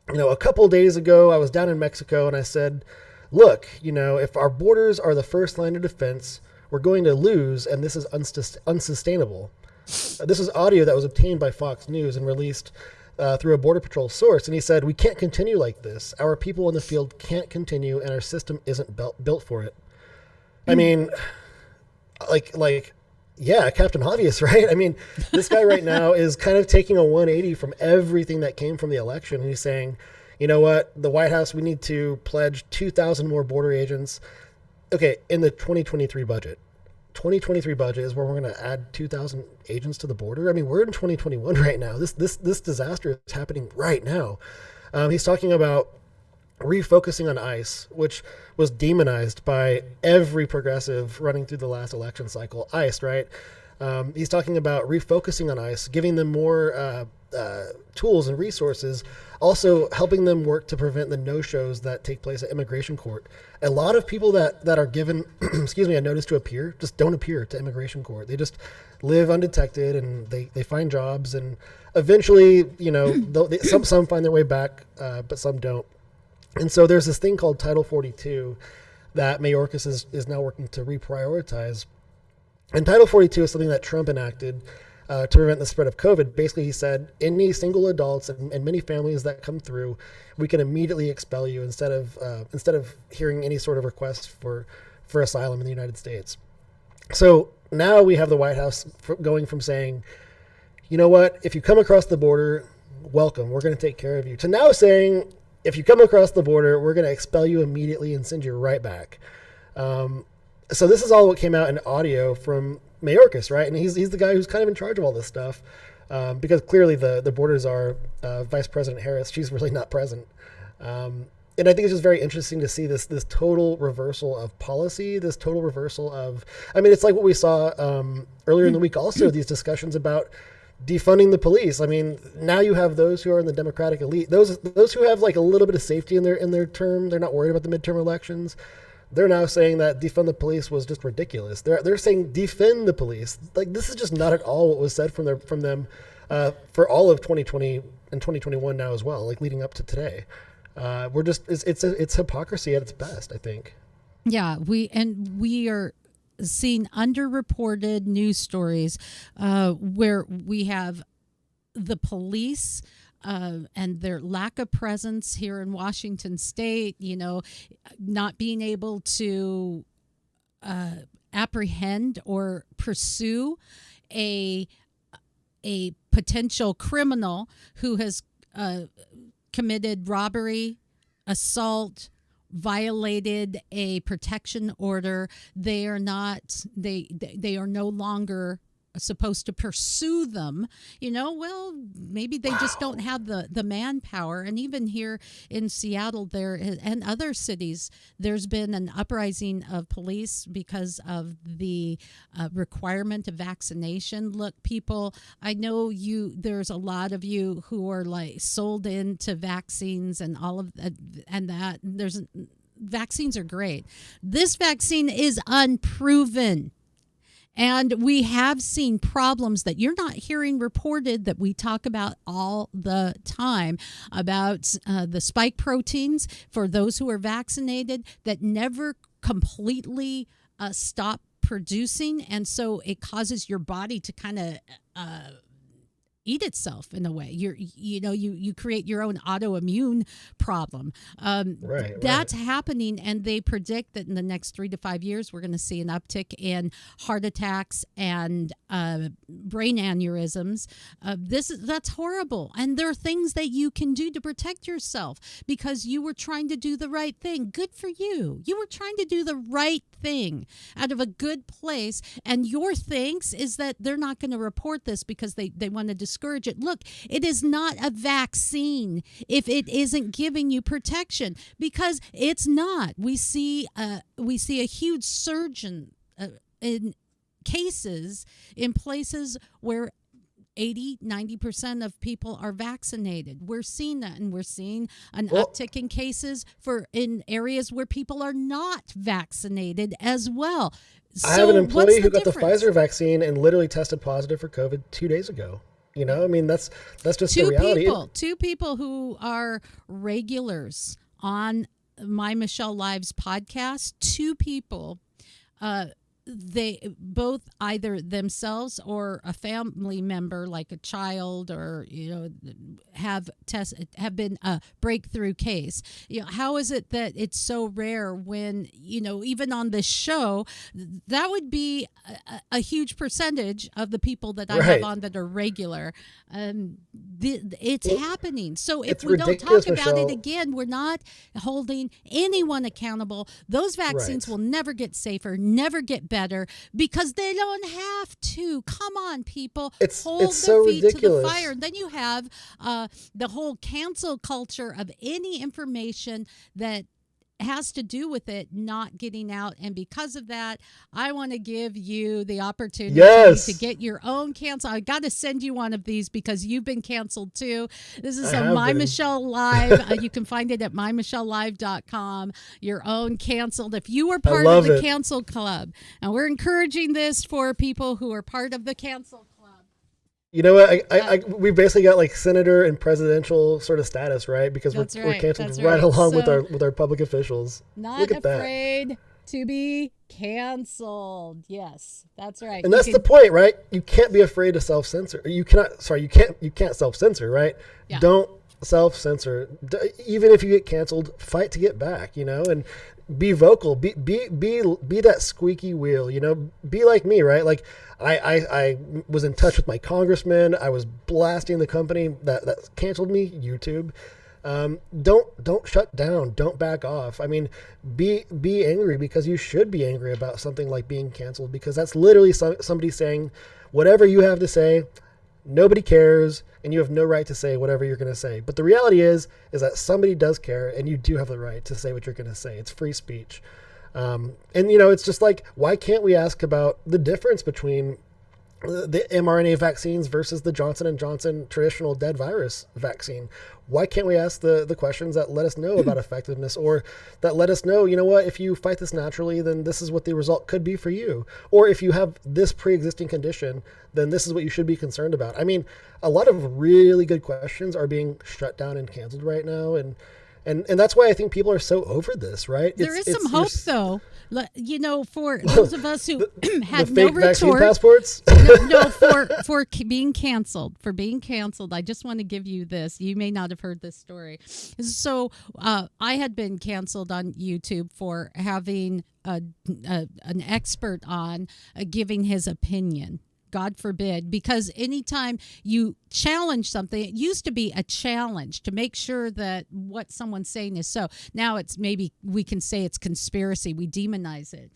a couple days ago, I was down in Mexico and I said, look, if our borders are the first line of defense, we're going to lose, and this is unsustainable. This is audio that was obtained by Fox News and released through a Border Patrol source. And he said, we can't continue like this. Our people in the field can't continue, and our system isn't built for it. I mean, yeah, Captain Obvious, right? I mean, this guy right now is kind of taking a 180 from everything that came from the election. And he's saying, you know what, the White House, we need to pledge 2,000 more border agents. Okay, in the 2023 budget. 2023 budget is where we're going to add 2,000 agents to the border. I mean, we're in 2021 right now. This disaster is happening right now. He's talking about refocusing on ICE, which was demonized by every progressive running through the last election cycle. ICE, right? He's talking about refocusing on ICE, giving them more tools and resources, also helping them work to prevent the no-shows that take place at immigration court. A lot of people that are given, a notice to appear just don't appear to immigration court. They just live undetected and they find jobs, and eventually, some find their way back, but some don't. And so there's this thing called Title 42 that Mayorkas is now working to reprioritize. And Title 42 is something that Trump enacted to prevent the spread of COVID. Basically, he said, any single adults and many families that come through, we can immediately expel you instead of hearing any sort of request for asylum in the United States. So now we have the White House going from saying, you know what, if you come across the border, welcome, we're going to take care of you, to now saying, if you come across the border, we're going to expel you immediately and send you right back. So this is all what came out in audio from Mayorkas, right? And he's the guy who's kind of in charge of all this stuff, because clearly the borders are Vice President Harris. She's really not present. And I think it's just very interesting to see this total reversal of policy, this total reversal of, I mean, it's like what we saw earlier in the week also, these discussions about defunding the police. I mean, now you have those who are in the Democratic elite, those who have like a little bit of safety in their term. They're not worried about the midterm elections. They're now saying that defund the police was just ridiculous. They're saying defend the police. Like, this is just not at all what was said from them for all of 2020 and 2021 now as well, like leading up to today. It's hypocrisy at its best, I think.
Yeah, we are seeing underreported news stories where we have the police and their lack of presence here in Washington State, not being able to apprehend or pursue a potential criminal who has committed robbery, assault, violated a protection order. They are no longer supposed to pursue them. Maybe they just don't have the manpower. And even here in Seattle and other cities, there's been an uprising of police because of the requirement of vaccination. Look, people, I know there's a lot of you who are like sold into vaccines and all of that, and that vaccines are great. This vaccine is unproven. And we have seen problems that you're not hearing reported that we talk about all the time about the spike proteins for those who are vaccinated that never completely stop producing. And so it causes your body to kind of eat itself in a way. You create your own autoimmune problem. That's happening, and they predict that in the next 3 to 5 years we're going to see an uptick in heart attacks and brain aneurysms. That's horrible, and there are things that you can do to protect yourself because you were trying to do the right thing. Good for you. You were trying to do the right thing out of a good place, and your thanks is that they're not going to report this because they want to discourage it. Look, it is not a vaccine if it isn't giving you protection, because it's not. We see a huge surge in cases in places where 80-90% of people are vaccinated. We're seeing that, and we're seeing an uptick in cases in areas where people are not vaccinated as well.
I have an employee who got the Pfizer vaccine and literally tested positive for COVID 2 days ago. You know, I mean, that's just the reality.
Two people who are regulars on My Michelle Live's podcast. Two people. They both either themselves or a family member, like a child, or have been a breakthrough case. How is it that it's so rare when even on this show, that would be a huge percentage of the people that I have on that are regular. It's happening. So if we don't talk about it again, we're not holding anyone accountable. Those vaccines will never get safer, never get better, because they don't have to. Come on, people. Hold their
so
feet
ridiculous.
to the fire. And then you have the whole cancel culture of any information that has to do with it not getting out. And because of that, I want to give you the opportunity to get your own cancel. I got to send you one of these because you've been canceled too. This is a My Michelle Live. You can find it at MyMichelleLive.com. Your own canceled. If you were part of the cancel club, and we're encouraging this for people who are part of the cancel club.
You know what? We basically got like senator and presidential sort of status, right? Because we're canceled along with our public officials.
Not afraid to be canceled. Yes, that's right.
And that's the point, right? You can't be afraid to self-censor. You can't self-censor, right? Yeah. Don't self-censor. Even if you get canceled, fight to get back, and be vocal, be that squeaky wheel, be like me, right? Like I was in touch with my congressman. I was blasting the company that canceled me, YouTube. Don't shut down. Don't back off. I mean, be angry, because you should be angry about something like being canceled, because that's literally somebody saying whatever you have to say. Nobody cares, and you have no right to say whatever you're going to say. But the reality is that somebody does care, and you do have the right to say what you're going to say. It's free speech. And it's just like, why can't we ask about the difference between the mRNA vaccines versus the Johnson & Johnson traditional dead virus vaccine? Why can't we ask the questions that let us know about effectiveness, or that let us know, if you fight this naturally, then this is what the result could be for you. Or if you have this pre-existing condition, then this is what you should be concerned about. I mean, a lot of really good questions are being shut down and canceled right now. And that's why I think people are so over this, right?
There is some hope, though. For those of us who had
no
retort.
Vaccine passports?
For being canceled. For being canceled, I just want to give you this. You may not have heard this story. So I had been canceled on YouTube for having an expert on giving his opinion. God forbid, because anytime you challenge something, it used to be a challenge to make sure that what someone's saying is so. Now it's maybe we can say it's conspiracy. We demonize it.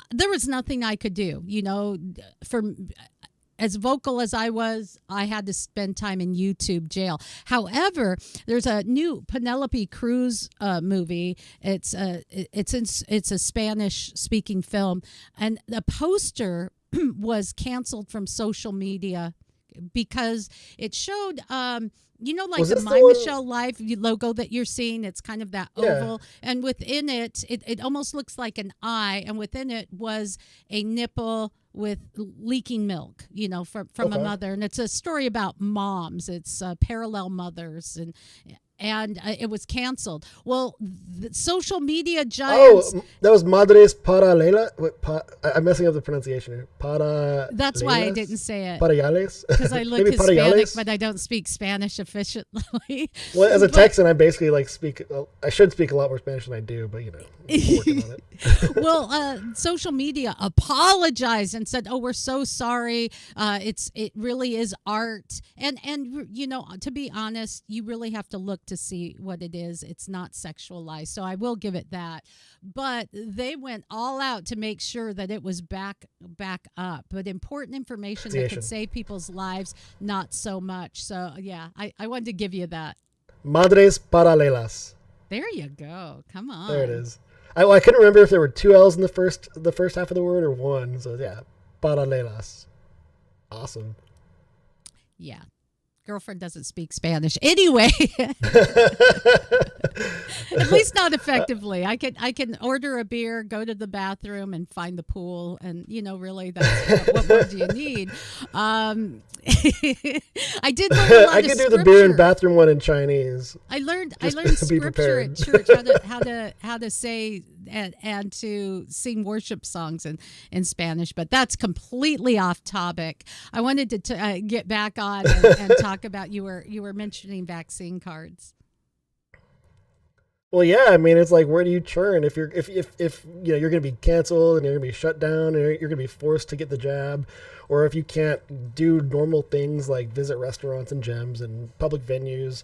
There was nothing I could do, for as vocal as I was, I had to spend time in YouTube jail. However, there's a new Penelope Cruz movie. It's a Spanish speaking film, and the poster was canceled from social media because it showed like the My Michelle Live logo that you're seeing. It's kind of that oval, and within it almost looks like an eye, and within it was a nipple with leaking milk, from a mother. And it's a story about moms. It's parallel mothers, and it was canceled. Well, the social media giants.
Oh, that was Madres Paralelas. I'm messing up the pronunciation here.
That's why I didn't say it.
Parallels?
Because I look Hispanic, but I don't speak Spanish efficiently.
Well, as a Texan, I basically I should speak a lot more Spanish than I do, but I'm working on it.
Well, social media apologized and said, "Oh, we're so sorry. It really is art." And to be honest, you really have to look to see what it is. It's not sexualized, so I will give it that. But they went all out to make sure that it was back up. But important information that could save people's lives, not so much. So yeah, I wanted to give you that.
Madres Paralelas.
There you go. Come on.
There it is. I couldn't remember if there were two L's in the first half of the word or one. So yeah, paralelas. Awesome.
Yeah. girlfriend doesn't speak Spanish. Anyway, at least not effectively. I can order a beer, go to the bathroom, and find the pool, and really that's what more do you need? I did learn a lot
I
of
can do
scripture.
the beer and bathroom one in Chinese.
I learned
be
scripture at
prepared.
church, how to say and to sing worship songs in Spanish, but that's completely off topic. I wanted to get back on and talk about you were mentioning vaccine cards.
Well, yeah, I mean, it's like, where do you turn if you're you're going to be canceled and you're going to be shut down and you're going to be forced to get the jab, or if you can't do normal things like visit restaurants and gyms and public venues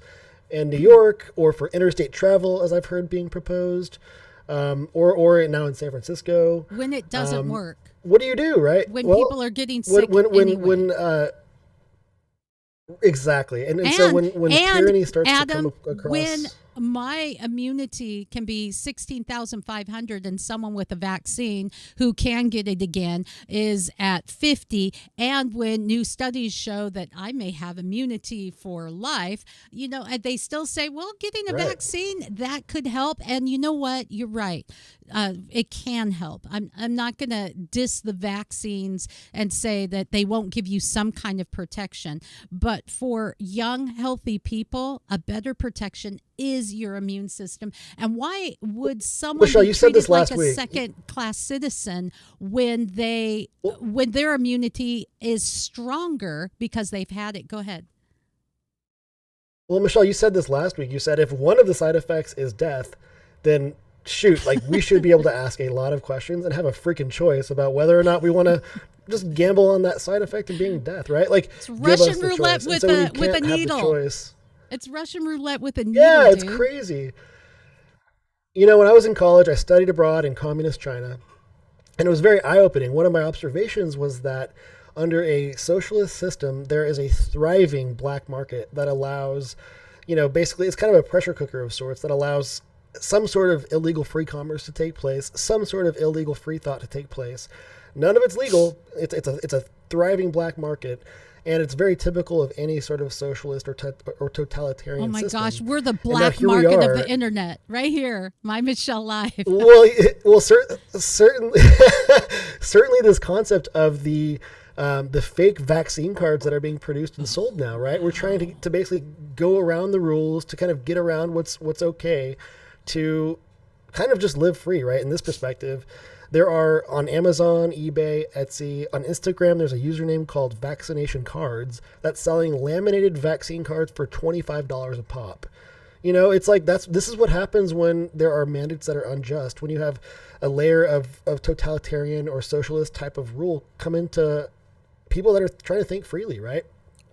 in New York, or for interstate travel, as I've heard being proposed, or now in San Francisco.
When it doesn't work.
What do you do, right?
When people are getting sick
exactly. And so when tyranny starts
Adam,
to come across...
when my immunity can be 16,500 and someone with a vaccine who can get it again is at 50, and when new studies show that I may have immunity for life, and they still say, well, getting a vaccine, that could help. And you know what? You're right. It can help. I'm not going to diss the vaccines and say that they won't give you some kind of protection. But for young, healthy people, a better protection is your immune system. And why would someone
Michelle,
be
you said
treated
this
like
last
a
week.
second-class citizen when their immunity is stronger because they've had it? Go ahead.
Well, Michelle, you said this last week. You said if one of the side effects is death, then shoot, like, we should be able to ask a lot of questions and have a freaking choice about whether or not we want to just gamble on that side effect of being death, right? Like,
it's Russian roulette with a needle.
Choice.
It's Russian roulette with a needle.
Yeah, it's crazy. When I was in college, I studied abroad in communist China, and it was very eye-opening. One of my observations was that under a socialist system, there is a thriving black market that allows, basically it's kind of a pressure cooker of sorts that allows some sort of illegal free commerce to take place, some sort of illegal free thought to take place. None of it's legal. It's a thriving black market, and it's very typical of any sort of socialist or totalitarian system.
Oh my gosh, we're the black market of the internet right here. MyMichelleLive.
Well, certainly, certainly this concept of the fake vaccine cards that are being produced and sold now, right? We're trying to basically go around the rules to kind of get around what's okay, to kind of just live free, right? In this perspective, there are on Amazon, eBay, Etsy, on Instagram, there's a username called Vaccination Cards that's selling laminated vaccine cards for $25 a pop. It's like this is what happens when there are mandates that are unjust, when you have a layer of totalitarian or socialist type of rule come into people that are trying to think freely, right?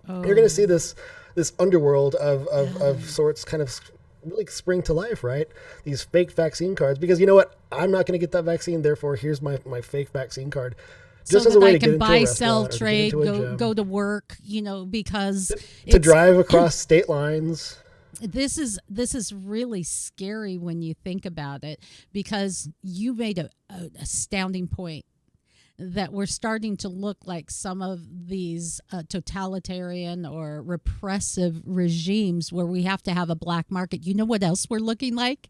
Oh. You're going to see this underworld of sorts kind of really spring to life, right? These fake vaccine cards, because you know what? I'm not going to get that vaccine, therefore here's my fake vaccine card. Just
so
as a
that
way
I
to
can
get
buy,
into a
sell,
restaurant,
trade,
or
go to work, because
to drive across state lines.
This is really scary when you think about it, because you made a astounding point that we're starting to look like some of these totalitarian or repressive regimes where we have to have a black market. You know what else we're looking like?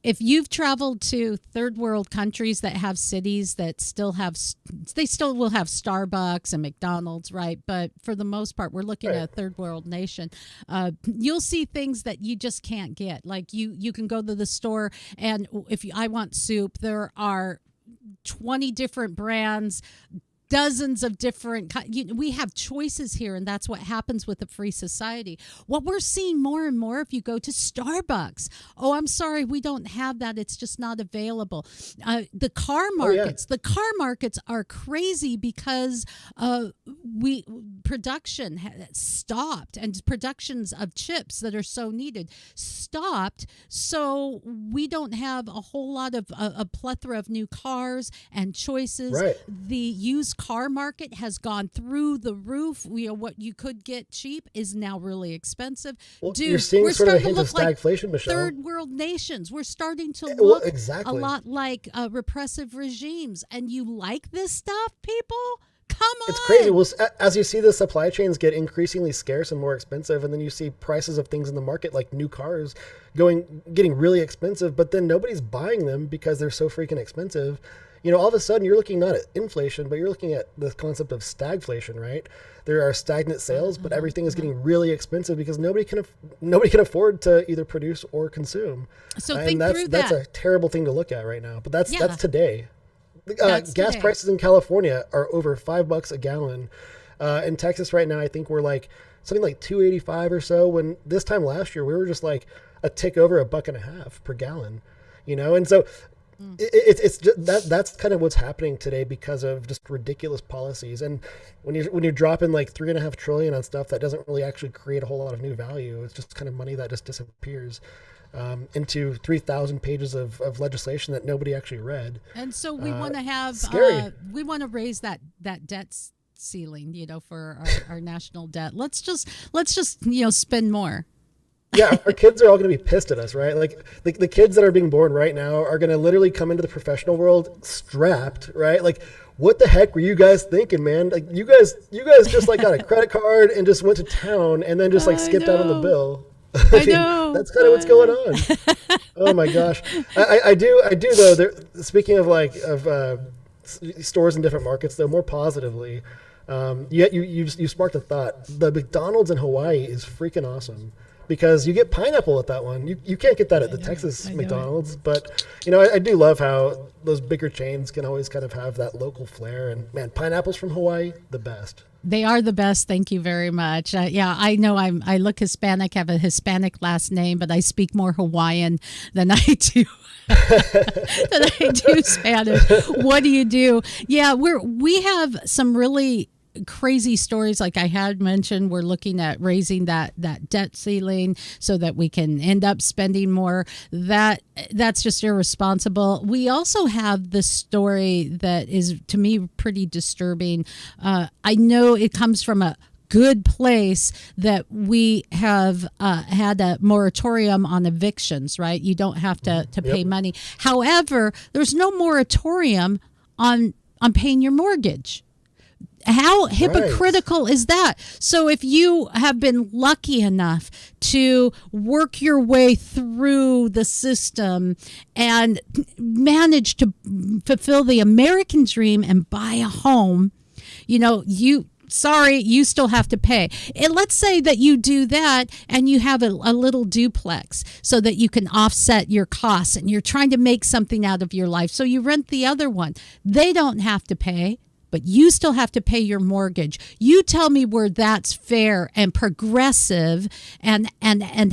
If you've traveled to third world countries that have cities that they still will have Starbucks and McDonald's, right? But for the most part, we're looking at a third world nation. You'll see things that you just can't get. Like you can go to the store, and I want soup, there are 20 different brands, dozens of different we have choices here, and that's what happens with a free society. What we're seeing more and more, if you go to Starbucks, oh, I'm sorry, we don't have that, it's just not available. The car markets are crazy because production stopped, and productions of chips that are so needed stopped, so we don't have a whole lot of a plethora of new cars and choices.
Right.
The used car market has gone through the roof. What you could get cheap is now really expensive.
Well,
Dude,
you're seeing
we're
sort of a
starting
hint
to
of
look like
stagflation, Michelle.
third world nations. We're starting to look a
exactly.
lot like repressive regimes. And you like this stuff, people? Come on.
It's crazy. Well, as you see the supply chains get increasingly scarce and more expensive, and then you see prices of things in the market like new cars getting really expensive, but then nobody's buying them because they're so freaking expensive. All of a sudden you're looking not at inflation, but you're looking at the concept of stagflation, right? There are stagnant sales, but everything is getting really expensive because nobody can afford to either produce or consume.
So
and that's a terrible thing to look at right now. But that's today. Gas
today.
Prices in California are over $5 a gallon. In Texas right now, I think we're like something like $2.85 or so. When this time last year, we were just like a tick over $1.50 per gallon. And so it's just that's kind of what's happening today because of just ridiculous policies. And when you're dropping like $3.5 trillion on stuff that doesn't really actually create a whole lot of new value, it's just kind of money that just disappears into 3,000 pages of legislation that nobody actually read.
And so we want to have we want to raise that debt ceiling, for our national debt. Let's just spend more.
Yeah, our kids are all going to be pissed at us, right? Like the kids that are being born right now are going to literally come into the professional world strapped, right? Like, what the heck were you guys thinking, man? Like, you guys just like got a credit card and just went to town and then just like skipped out on the bill.
I know.
That's kind of what's going on. Oh my gosh, I do though. Speaking of stores in different markets, though, more positively, you sparked a thought. The McDonald's in Hawaii is freaking awesome. Because you get pineapple at that one. You can't get that at the Texas McDonald's. But, I do love how those bigger chains can always kind of have that local flair. And, man, pineapples from Hawaii, the best.
They are the best. Thank you very much. I know I look Hispanic, have a Hispanic last name, but I speak more Hawaiian than I do. than I do Spanish. What do you do? Yeah, we have some really crazy stories. Like I had mentioned, we're looking at raising that debt ceiling so that we can end up spending more. That's just irresponsible. We also have the story that is, to me, pretty disturbing. I know it comes from a good place that we have had a moratorium on evictions, right? You don't have to pay money. However, there's no moratorium on paying your mortgage. How hypocritical is that? So if you have been lucky enough to work your way through the system and manage to fulfill the American dream and buy a home, you still have to pay. And let's say that you do that and you have a little duplex so that you can offset your costs and you're trying to make something out of your life. So you rent the other one. They don't have to pay, but you still have to pay your mortgage. You tell me where that's fair and progressive and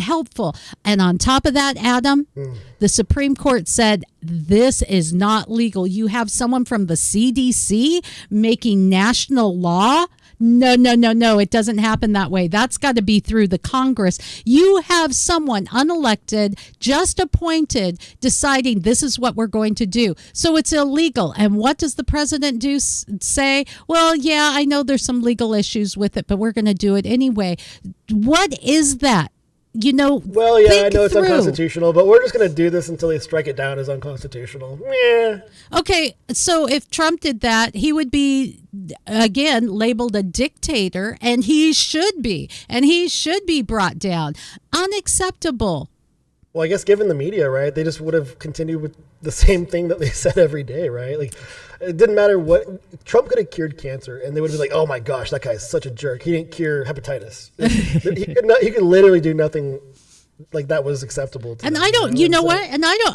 helpful. And on top of that, Adam, the Supreme Court said this is not legal. You have someone from the CDC making national law? No. It doesn't happen that way. That's got to be through the Congress. You have someone unelected, just appointed, deciding this is what we're going to do. So it's illegal. And what does the president do? Say, well, yeah, I know there's some legal issues with it, but we're going to do it anyway. What is that?
Well, yeah, I know it's unconstitutional, but we're just going to do this until they strike it down as unconstitutional. Yeah.
Okay, so if Trump did that, he would be, again, labeled a dictator, and he should be brought down. Unacceptable.
Well, I guess given the media, right, they just would have continued with the same thing that they said every day, right? Like, it didn't matter what. Trump could have cured cancer, and they would have been like, oh my gosh, that guy's such a jerk. He didn't cure hepatitis. He could literally do nothing like that was acceptable to
and
them,
I don't,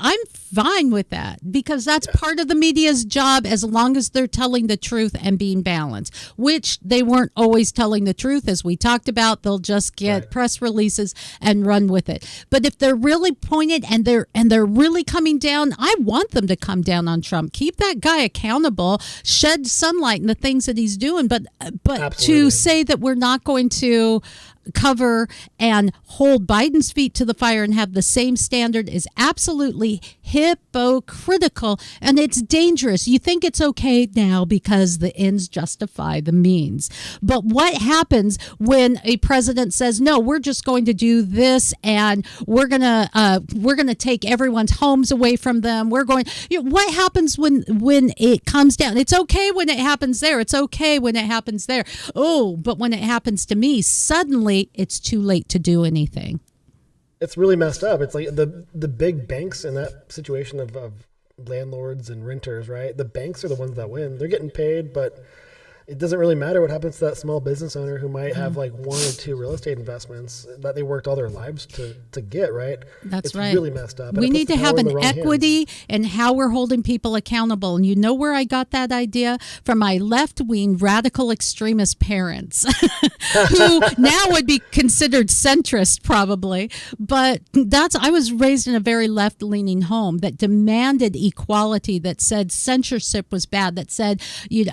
I'm fine with that because that's part of the media's job as long as they're telling the truth and being balanced, which they weren't always telling the truth. As we talked about, they'll just get press releases and run with it. But if they're really pointed and they're really coming down, I want them to come down on Trump. Keep that guy accountable, shed sunlight in the things that he's doing. But
Absolutely.
to say that we're not going to cover and hold Biden's feet to the fire and have the same standard is absolutely hypocritical, and it's dangerous. You think it's okay now because the ends justify the means. But what happens when a president says, no, we're just going to do this, and we're gonna take everyone's homes away from them. What happens when it comes down? It's okay when it happens there. It's okay when it happens there. Oh, but when it happens to me, suddenly it's too late to do anything.
It's really messed up. It's like the big banks in that situation of landlords and renters, right? The banks are the ones that win. They're getting paid, but it doesn't really matter what happens to that small business owner who might have like one or two real estate investments that they worked all their lives to get, right?
That's
it's
right.
Really messed up. And
we need to have an equity
hands.
in how we're holding people accountable. And you know where I got that idea? From my left-wing radical extremist parents who now would be considered centrist probably. But I was raised in a very left-leaning home that demanded equality, that said censorship was bad, that said,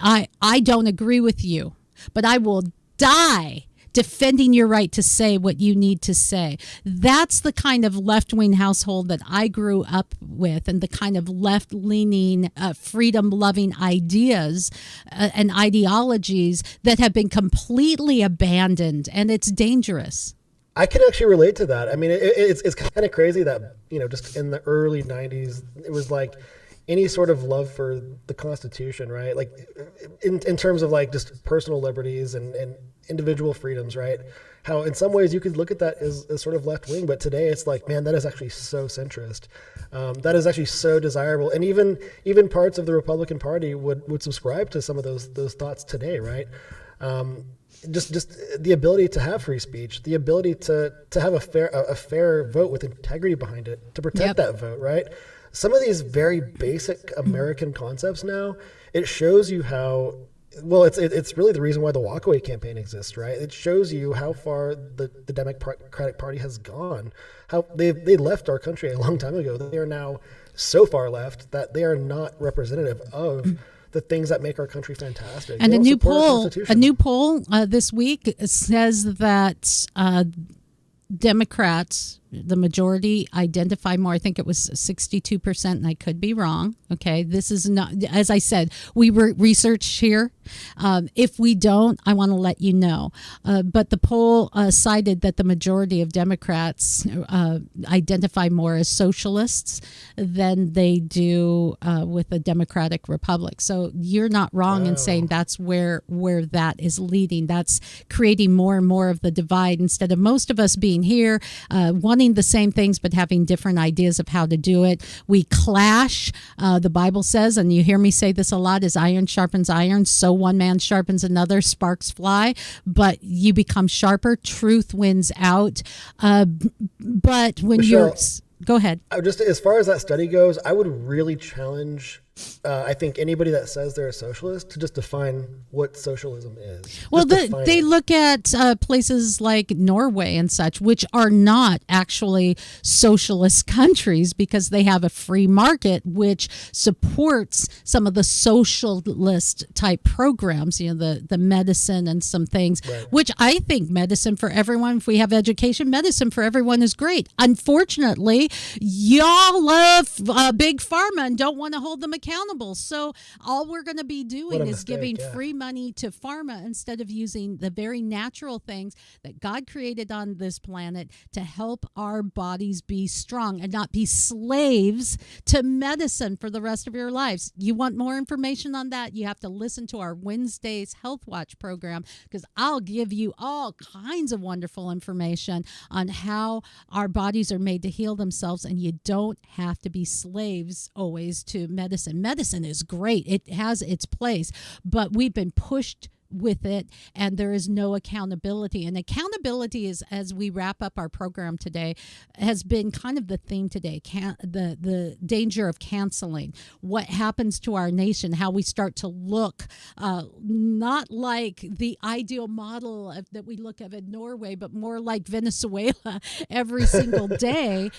I don't agree with you, but I will die defending your right to say what you need to say. That's the kind of left-wing household that I grew up with, and the kind of left-leaning, freedom-loving ideas and ideologies that have been completely abandoned, and it's dangerous.
I can actually relate to that. I mean, it's kind of crazy that, just in the early 90s, it was like any sort of love for the Constitution, right? Like in terms of like just personal liberties and individual freedoms, right? How in some ways you could look at that as sort of left wing, but today it's like, man, that is actually so centrist. That is actually so desirable. And even parts of the Republican Party would subscribe to some of those thoughts today, right? Just the ability to have free speech, the ability to have a fair vote with integrity behind it, to protect that vote, right? Some of these very basic American concepts now, it shows you how, well, it's really the reason why the walkaway campaign exists, right? It shows you how far the Democratic Party has gone, how they left our country a long time ago. They are now so far left that they are not representative of the things that make our country fantastic.
And a new poll this week says that Democrats, the majority, identify more. I think it was 62%, and I could be wrong. Okay, this is not, as I said, we research here. If we don't, I want to let you know. But the poll cited that the majority of Democrats identify more as socialists than they do with the Democratic Republic. So you're not wrong in saying that's where that is leading. That's creating more and more of the divide, instead of most of us being here wanting the same things but having different ideas of how to do it. We clash. The Bible says, and you hear me say this a lot, is iron sharpens iron, so one man sharpens another, sparks fly, but you become sharper. Truth wins out. But when
Michelle,
go ahead.
Just as far as that study goes, I would really challenge I think anybody that says they're a socialist to just define what socialism is.
Well, they look at places like Norway and such, which are not actually socialist countries because they have a free market which supports some of the socialist type programs, the medicine and some things, right. Which I think medicine for everyone, if we have education, medicine for everyone is great. Unfortunately, y'all love big pharma and don't want to hold them accountable. So all we're going to be doing is giving free money to pharma instead of using the very natural things that God created on this planet to help our bodies be strong and not be slaves to medicine for the rest of your lives. You want more information on that? You have to listen to our Wednesdays Health Watch program, because I'll give you all kinds of wonderful information on how our bodies are made to heal themselves, and you don't have to be slaves always to medicine. Medicine is great. It has its place, but we've been pushed with it, and there is no accountability. And accountability is, as we wrap up our program today, has been kind of the theme today, the danger of canceling. What happens to our nation, how we start to look not like the ideal model that we look at in Norway, but more like Venezuela every single day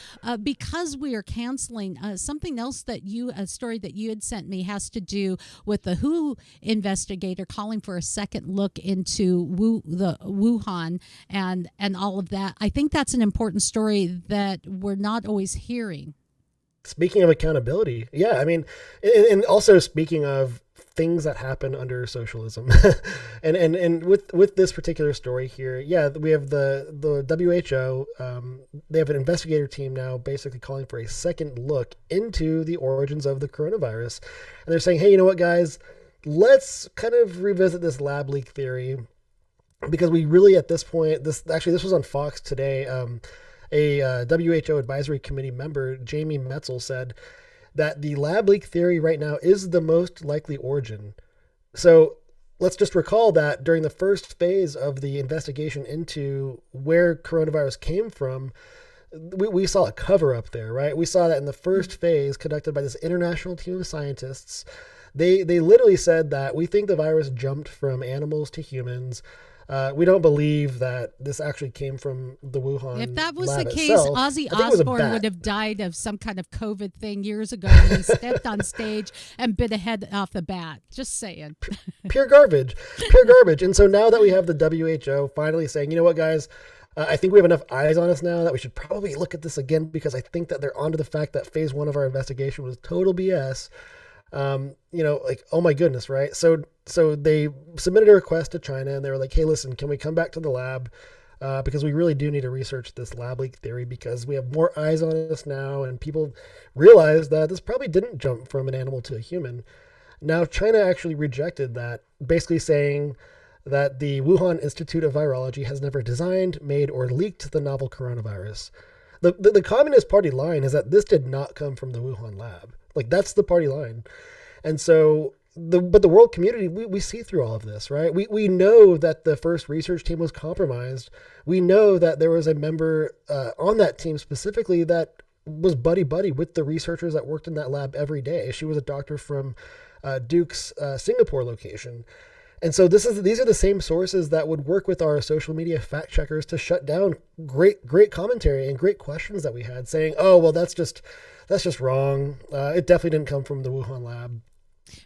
because we are canceling. Something else a story that you had sent me has to do with the WHO investigator calling for a second look into Wuhan and all of that. I think that's an important story that we're not always hearing.
Speaking of accountability, yeah, I mean, and also speaking of things that happen under socialism, and with this particular story here, yeah, we have the WHO. They have an investigator team now, basically calling for a second look into the origins of the coronavirus, and they're saying, hey, you know what, guys, let's kind of revisit this lab leak theory, because we really at this point, this was on Fox today. A WHO advisory committee member, Jamie Metzel, said that the lab leak theory right now is the most likely origin. So let's just recall that during the first phase of the investigation into where coronavirus came from, we saw a cover up there, right? We saw that in the first phase conducted by this international team of scientists. They literally said that we think the virus jumped from animals to humans. We don't believe that this actually came from the Wuhan.
If that was
lab
the case,
itself.
Ozzy
I think it was a
Osbourne
bat.
would have died of some kind of COVID thing years ago when he stepped on stage and bit a head off the bat. Just saying.
Pure garbage. Pure garbage. And so now that we have the WHO finally saying, you know what, guys, I think we have enough eyes on us now that we should probably look at this again, because I think that they're onto the fact that phase 1 of our investigation was total BS. Like, oh my goodness, right? So they submitted a request to China, and they were like, hey, listen, can we come back to the lab? Because we really do need to research this lab leak theory, because we have more eyes on us now, and people realize that this probably didn't jump from an animal to a human. Now, China actually rejected that, basically saying that the Wuhan Institute of Virology has never designed, made, or leaked the novel coronavirus. The Communist Party line is that this did not come from the Wuhan lab. Like, that's the party line. And so, but the world community, we see through all of this, right? We know that the first research team was compromised. We know that there was a member on that team specifically that was buddy-buddy with the researchers that worked in that lab every day. She was a doctor from Duke's Singapore location. And so these are the same sources that would work with our social media fact checkers to shut down great commentary and great questions that we had, saying, oh, well, that's just wrong. It definitely didn't come from the Wuhan lab.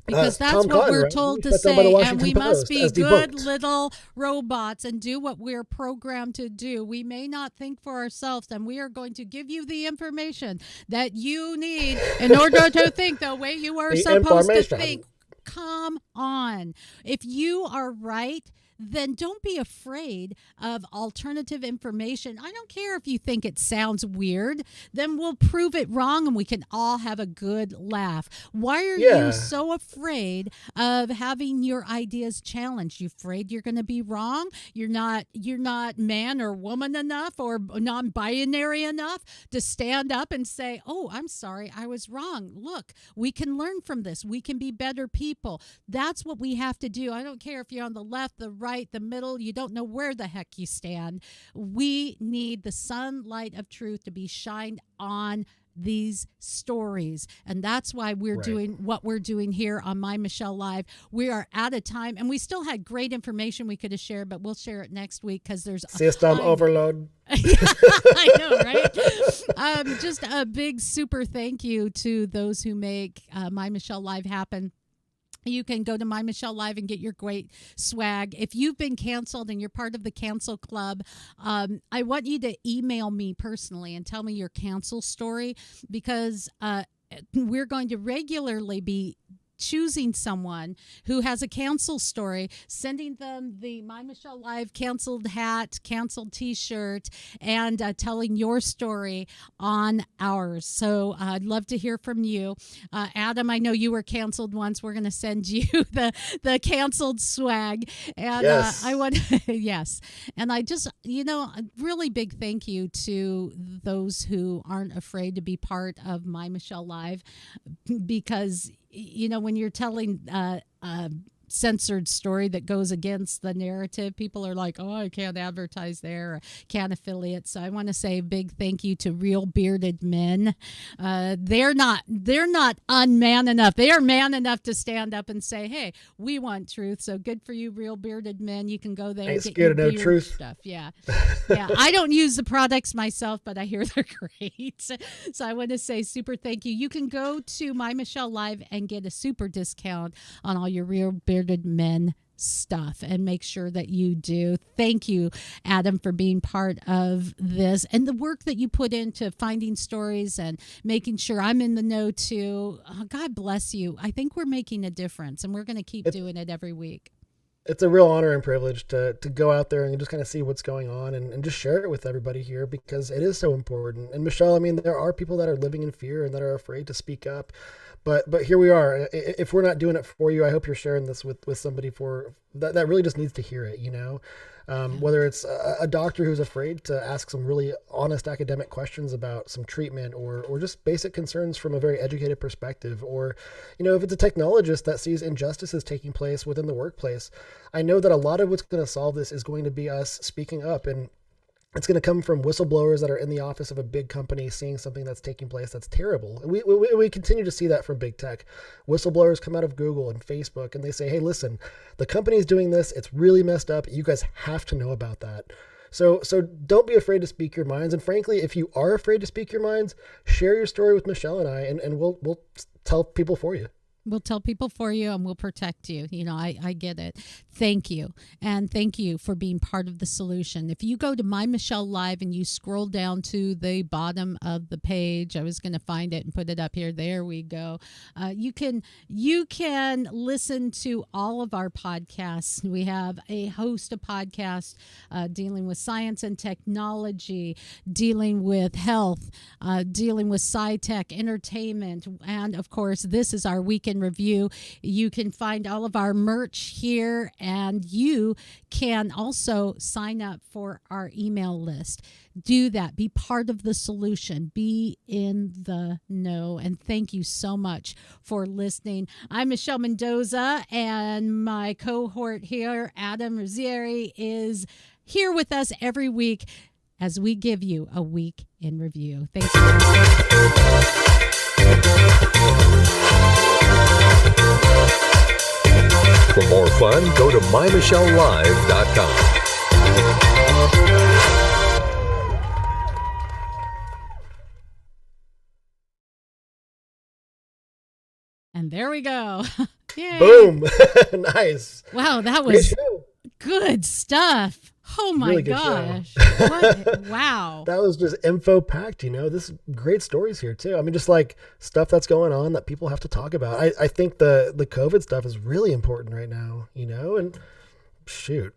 Because that's
Tom
what
Cotton,
we're
right?
told to
Shut down by the
say, and
Washington
we must
Post
be
as
good
debunked.
little robots and do what we're programmed to do. We may not think for ourselves, and we are going to give you the information that you need in order to think the way you are supposed to think. Come on. If you are right, then don't be afraid of alternative information. I don't care if you think it sounds weird. Then we'll prove it wrong and we can all have a good laugh. Why are you so afraid of having your ideas challenged? You afraid you're going to be wrong? You're not man or woman enough or non-binary enough to stand up and say, oh, I'm sorry, I was wrong. Look, we can learn from this. We can be better people. That's what we have to do. I don't care if you're on the left, the right, the middle, you don't know where the heck you stand. We need the sunlight of truth to be shined on these stories. And that's why we're doing what we're doing here on My Michelle Live. We are out of time, and we still had great information we could have shared, but we'll share it next week because there's
system overload.
I know, right? Just a big super thank you to those who make My Michelle Live happen. You can go to My Michelle Live and get your great swag. If you've been canceled and you're part of the cancel club, I want you to email me personally and tell me your cancel story, because we're going to regularly be choosing someone who has a cancel story, sending them the My Michelle Live canceled hat, canceled t-shirt, and telling your story on ours. So I'd love to hear from you. Adam, I know you were canceled once. We're going to send you the canceled swag. And
yes.
I want, yes. And I just, a really big thank you to those who aren't afraid to be part of My Michelle Live, because when you're telling censored story that goes against the narrative, people are like, oh, I can't advertise there, or can't affiliate. So I want to say a big thank you to Real Bearded Men. They're not unman enough. They are man enough to stand up and say, hey, we want truth. So good for you, Real Bearded Men. You can go there and get your beard
truth
stuff. Yeah. I don't use the products myself, but I hear they're great. So I want to say super thank you. You can go to My Michelle Live and get a super discount on all your Real Bearded Men stuff, and make sure that you do. Thank you, Adam, for being part of this and the work that you put into finding stories and making sure I'm in the know too. God bless you. I think we're making a difference, and we're going to keep doing it every week.
It's a real honor and privilege to go out there and just kind of see what's going on and just share it with everybody here, because it is so important. And Michelle, I mean, there are people that are living in fear and that are afraid to speak up. But here we are. If we're not doing it for you, I hope you're sharing this with somebody for that really just needs to hear it, whether it's a doctor who's afraid to ask some really honest academic questions about some treatment or just basic concerns from a very educated perspective, or, if it's a technologist that sees injustices taking place within the workplace. I know that a lot of what's going to solve this is going to be us speaking up, and it's going to come from whistleblowers that are in the office of a big company seeing something that's taking place that's terrible. And we continue to see that from big tech. Whistleblowers come out of Google and Facebook and they say, hey, listen, the company's doing this. It's really messed up. You guys have to know about that. So don't be afraid to speak your minds. And frankly, if you are afraid to speak your minds, share your story with Michelle and I, and we'll tell people for you.
We'll tell people for you, and we'll protect you. I get it. Thank you. And thank you for being part of the solution. If you go to MyMichelleLive and you scroll down to the bottom of the page, I was going to find it and put it up here. There we go. You can listen to all of our podcasts. We have a host of podcasts dealing with science and technology, dealing with health, dealing with Sci-Tech, entertainment, and of course, this is our weekend review. You can find all of our merch here, and you can also sign up for our email list. Do that. Be part of the solution. Be in the know. And thank you so much for listening. I'm Michelle Mendoza, and my cohort here, Adam Rosieri, is here with us every week as we give you a week in review. Thanks.
For more fun, go to MyMichelleLive.com.
And there we go. Yay.
Boom. Nice.
Wow, that was good stuff. Oh my
really
gosh. Wow.
That was just info packed, This great stories here too. I mean, just like stuff that's going on that people have to talk about. I think the COVID stuff is really important right now, and shoot,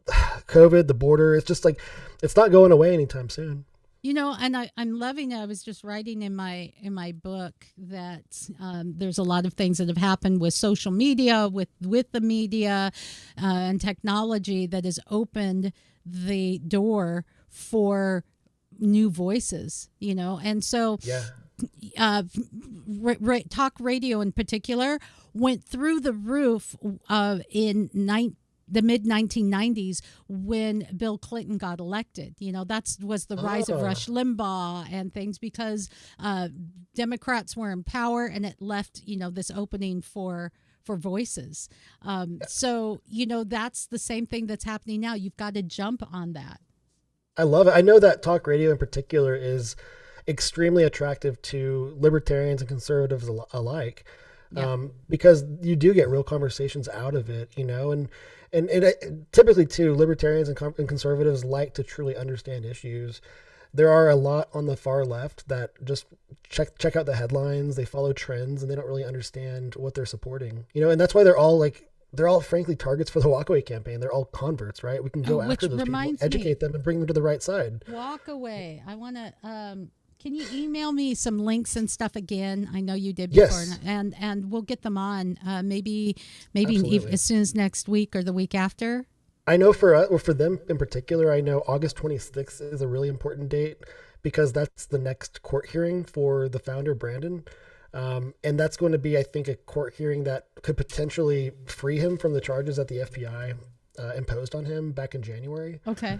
COVID, the border, it's just like, it's not going away anytime soon.
And I'm loving it. I was just writing in my book that there's a lot of things that have happened with social media, with the media and technology that has opened the door for new voices, and so talk radio in particular went through the roof in the mid-1990s when Bill Clinton got elected. That was the rise of Rush Limbaugh and things, because Democrats were in power, and it left, this opening for voices. So, that's the same thing that's happening now. You've got to jump on that.
I love it. I know that talk radio in particular is extremely attractive to libertarians and conservatives alike. Because you do get real conversations out of it, and typically too, libertarians and conservatives like to truly understand issues. There are a lot on the far left that just check out the headlines, they follow trends, and they don't really understand what they're supporting, and that's why they're all frankly targets for the walkaway campaign. They're all converts, right? We can go after those people, educate them, and bring them to the right side.
Walk away. I want to, can you email me some links and stuff again? I know you did before,
yes.
and we'll get them on maybe
Absolutely.
as soon as next week or the week after.
I know for them in particular, I know August 26th is a really important date, because that's the next court hearing for the founder, Brandon. And that's going to be, I think, a court hearing that could potentially free him from the charges that the FBI imposed on him back in January.
Okay.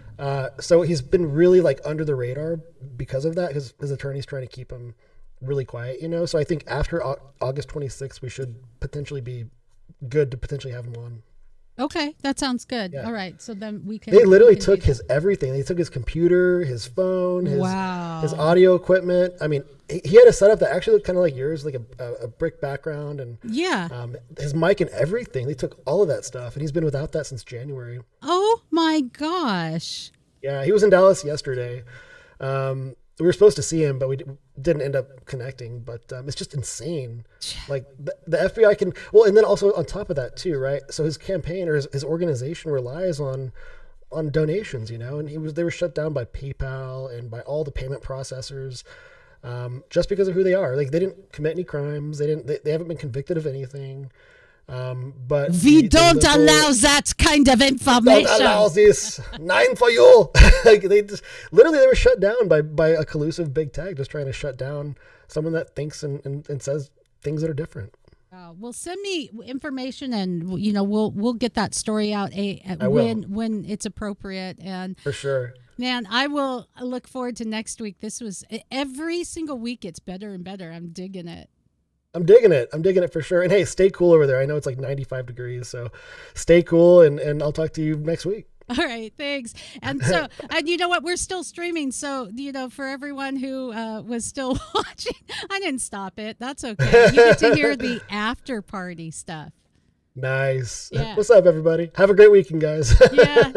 So he's been really under the radar because of that, because his attorney's trying to keep him really quiet, So I think after August 26th, we should potentially be good to potentially have him on.
Okay, that sounds good.
Yeah.
All right, so then we can.
They literally
we can
took
do
his everything. They took his computer, his phone, his
Wow.
his audio equipment. I mean, he had a setup that actually looked kind of like yours, like a brick background, and
that. Yeah.
his mic and everything. They took all of that stuff, and he's been without that since January.
Oh my gosh.
Yeah, he was in Dallas yesterday. We were supposed to see him, but we didn't end up connecting. But it's just insane. Like the FBI can, well, and then also on top of that too, right? So his campaign or his organization relies on donations, and they were shut down by PayPal and by all the payment processors, just because of who they are. Like they didn't commit any crimes. They haven't been convicted of anything. But
We don't allow that kind of information.
Don't allow this. 9 for you. Like they were shut down by a collusive big tech, just trying to shut down someone that thinks and says things that are different.
Well, send me information, and we'll get that story out when it's appropriate. And
for sure,
man, I will look forward to next week. This was every single week. It's better and better. I'm digging it.
I'm digging it for sure. And hey, stay cool over there. I know it's like 95 degrees, so stay cool, and I'll talk to you next week.
All right, thanks. And so, and you know what? We're still streaming. So, for everyone who was still watching, I didn't stop it. That's okay. You get to hear the after party stuff.
Nice.
Yeah.
What's up, everybody? Have a great weekend, guys.
Yeah.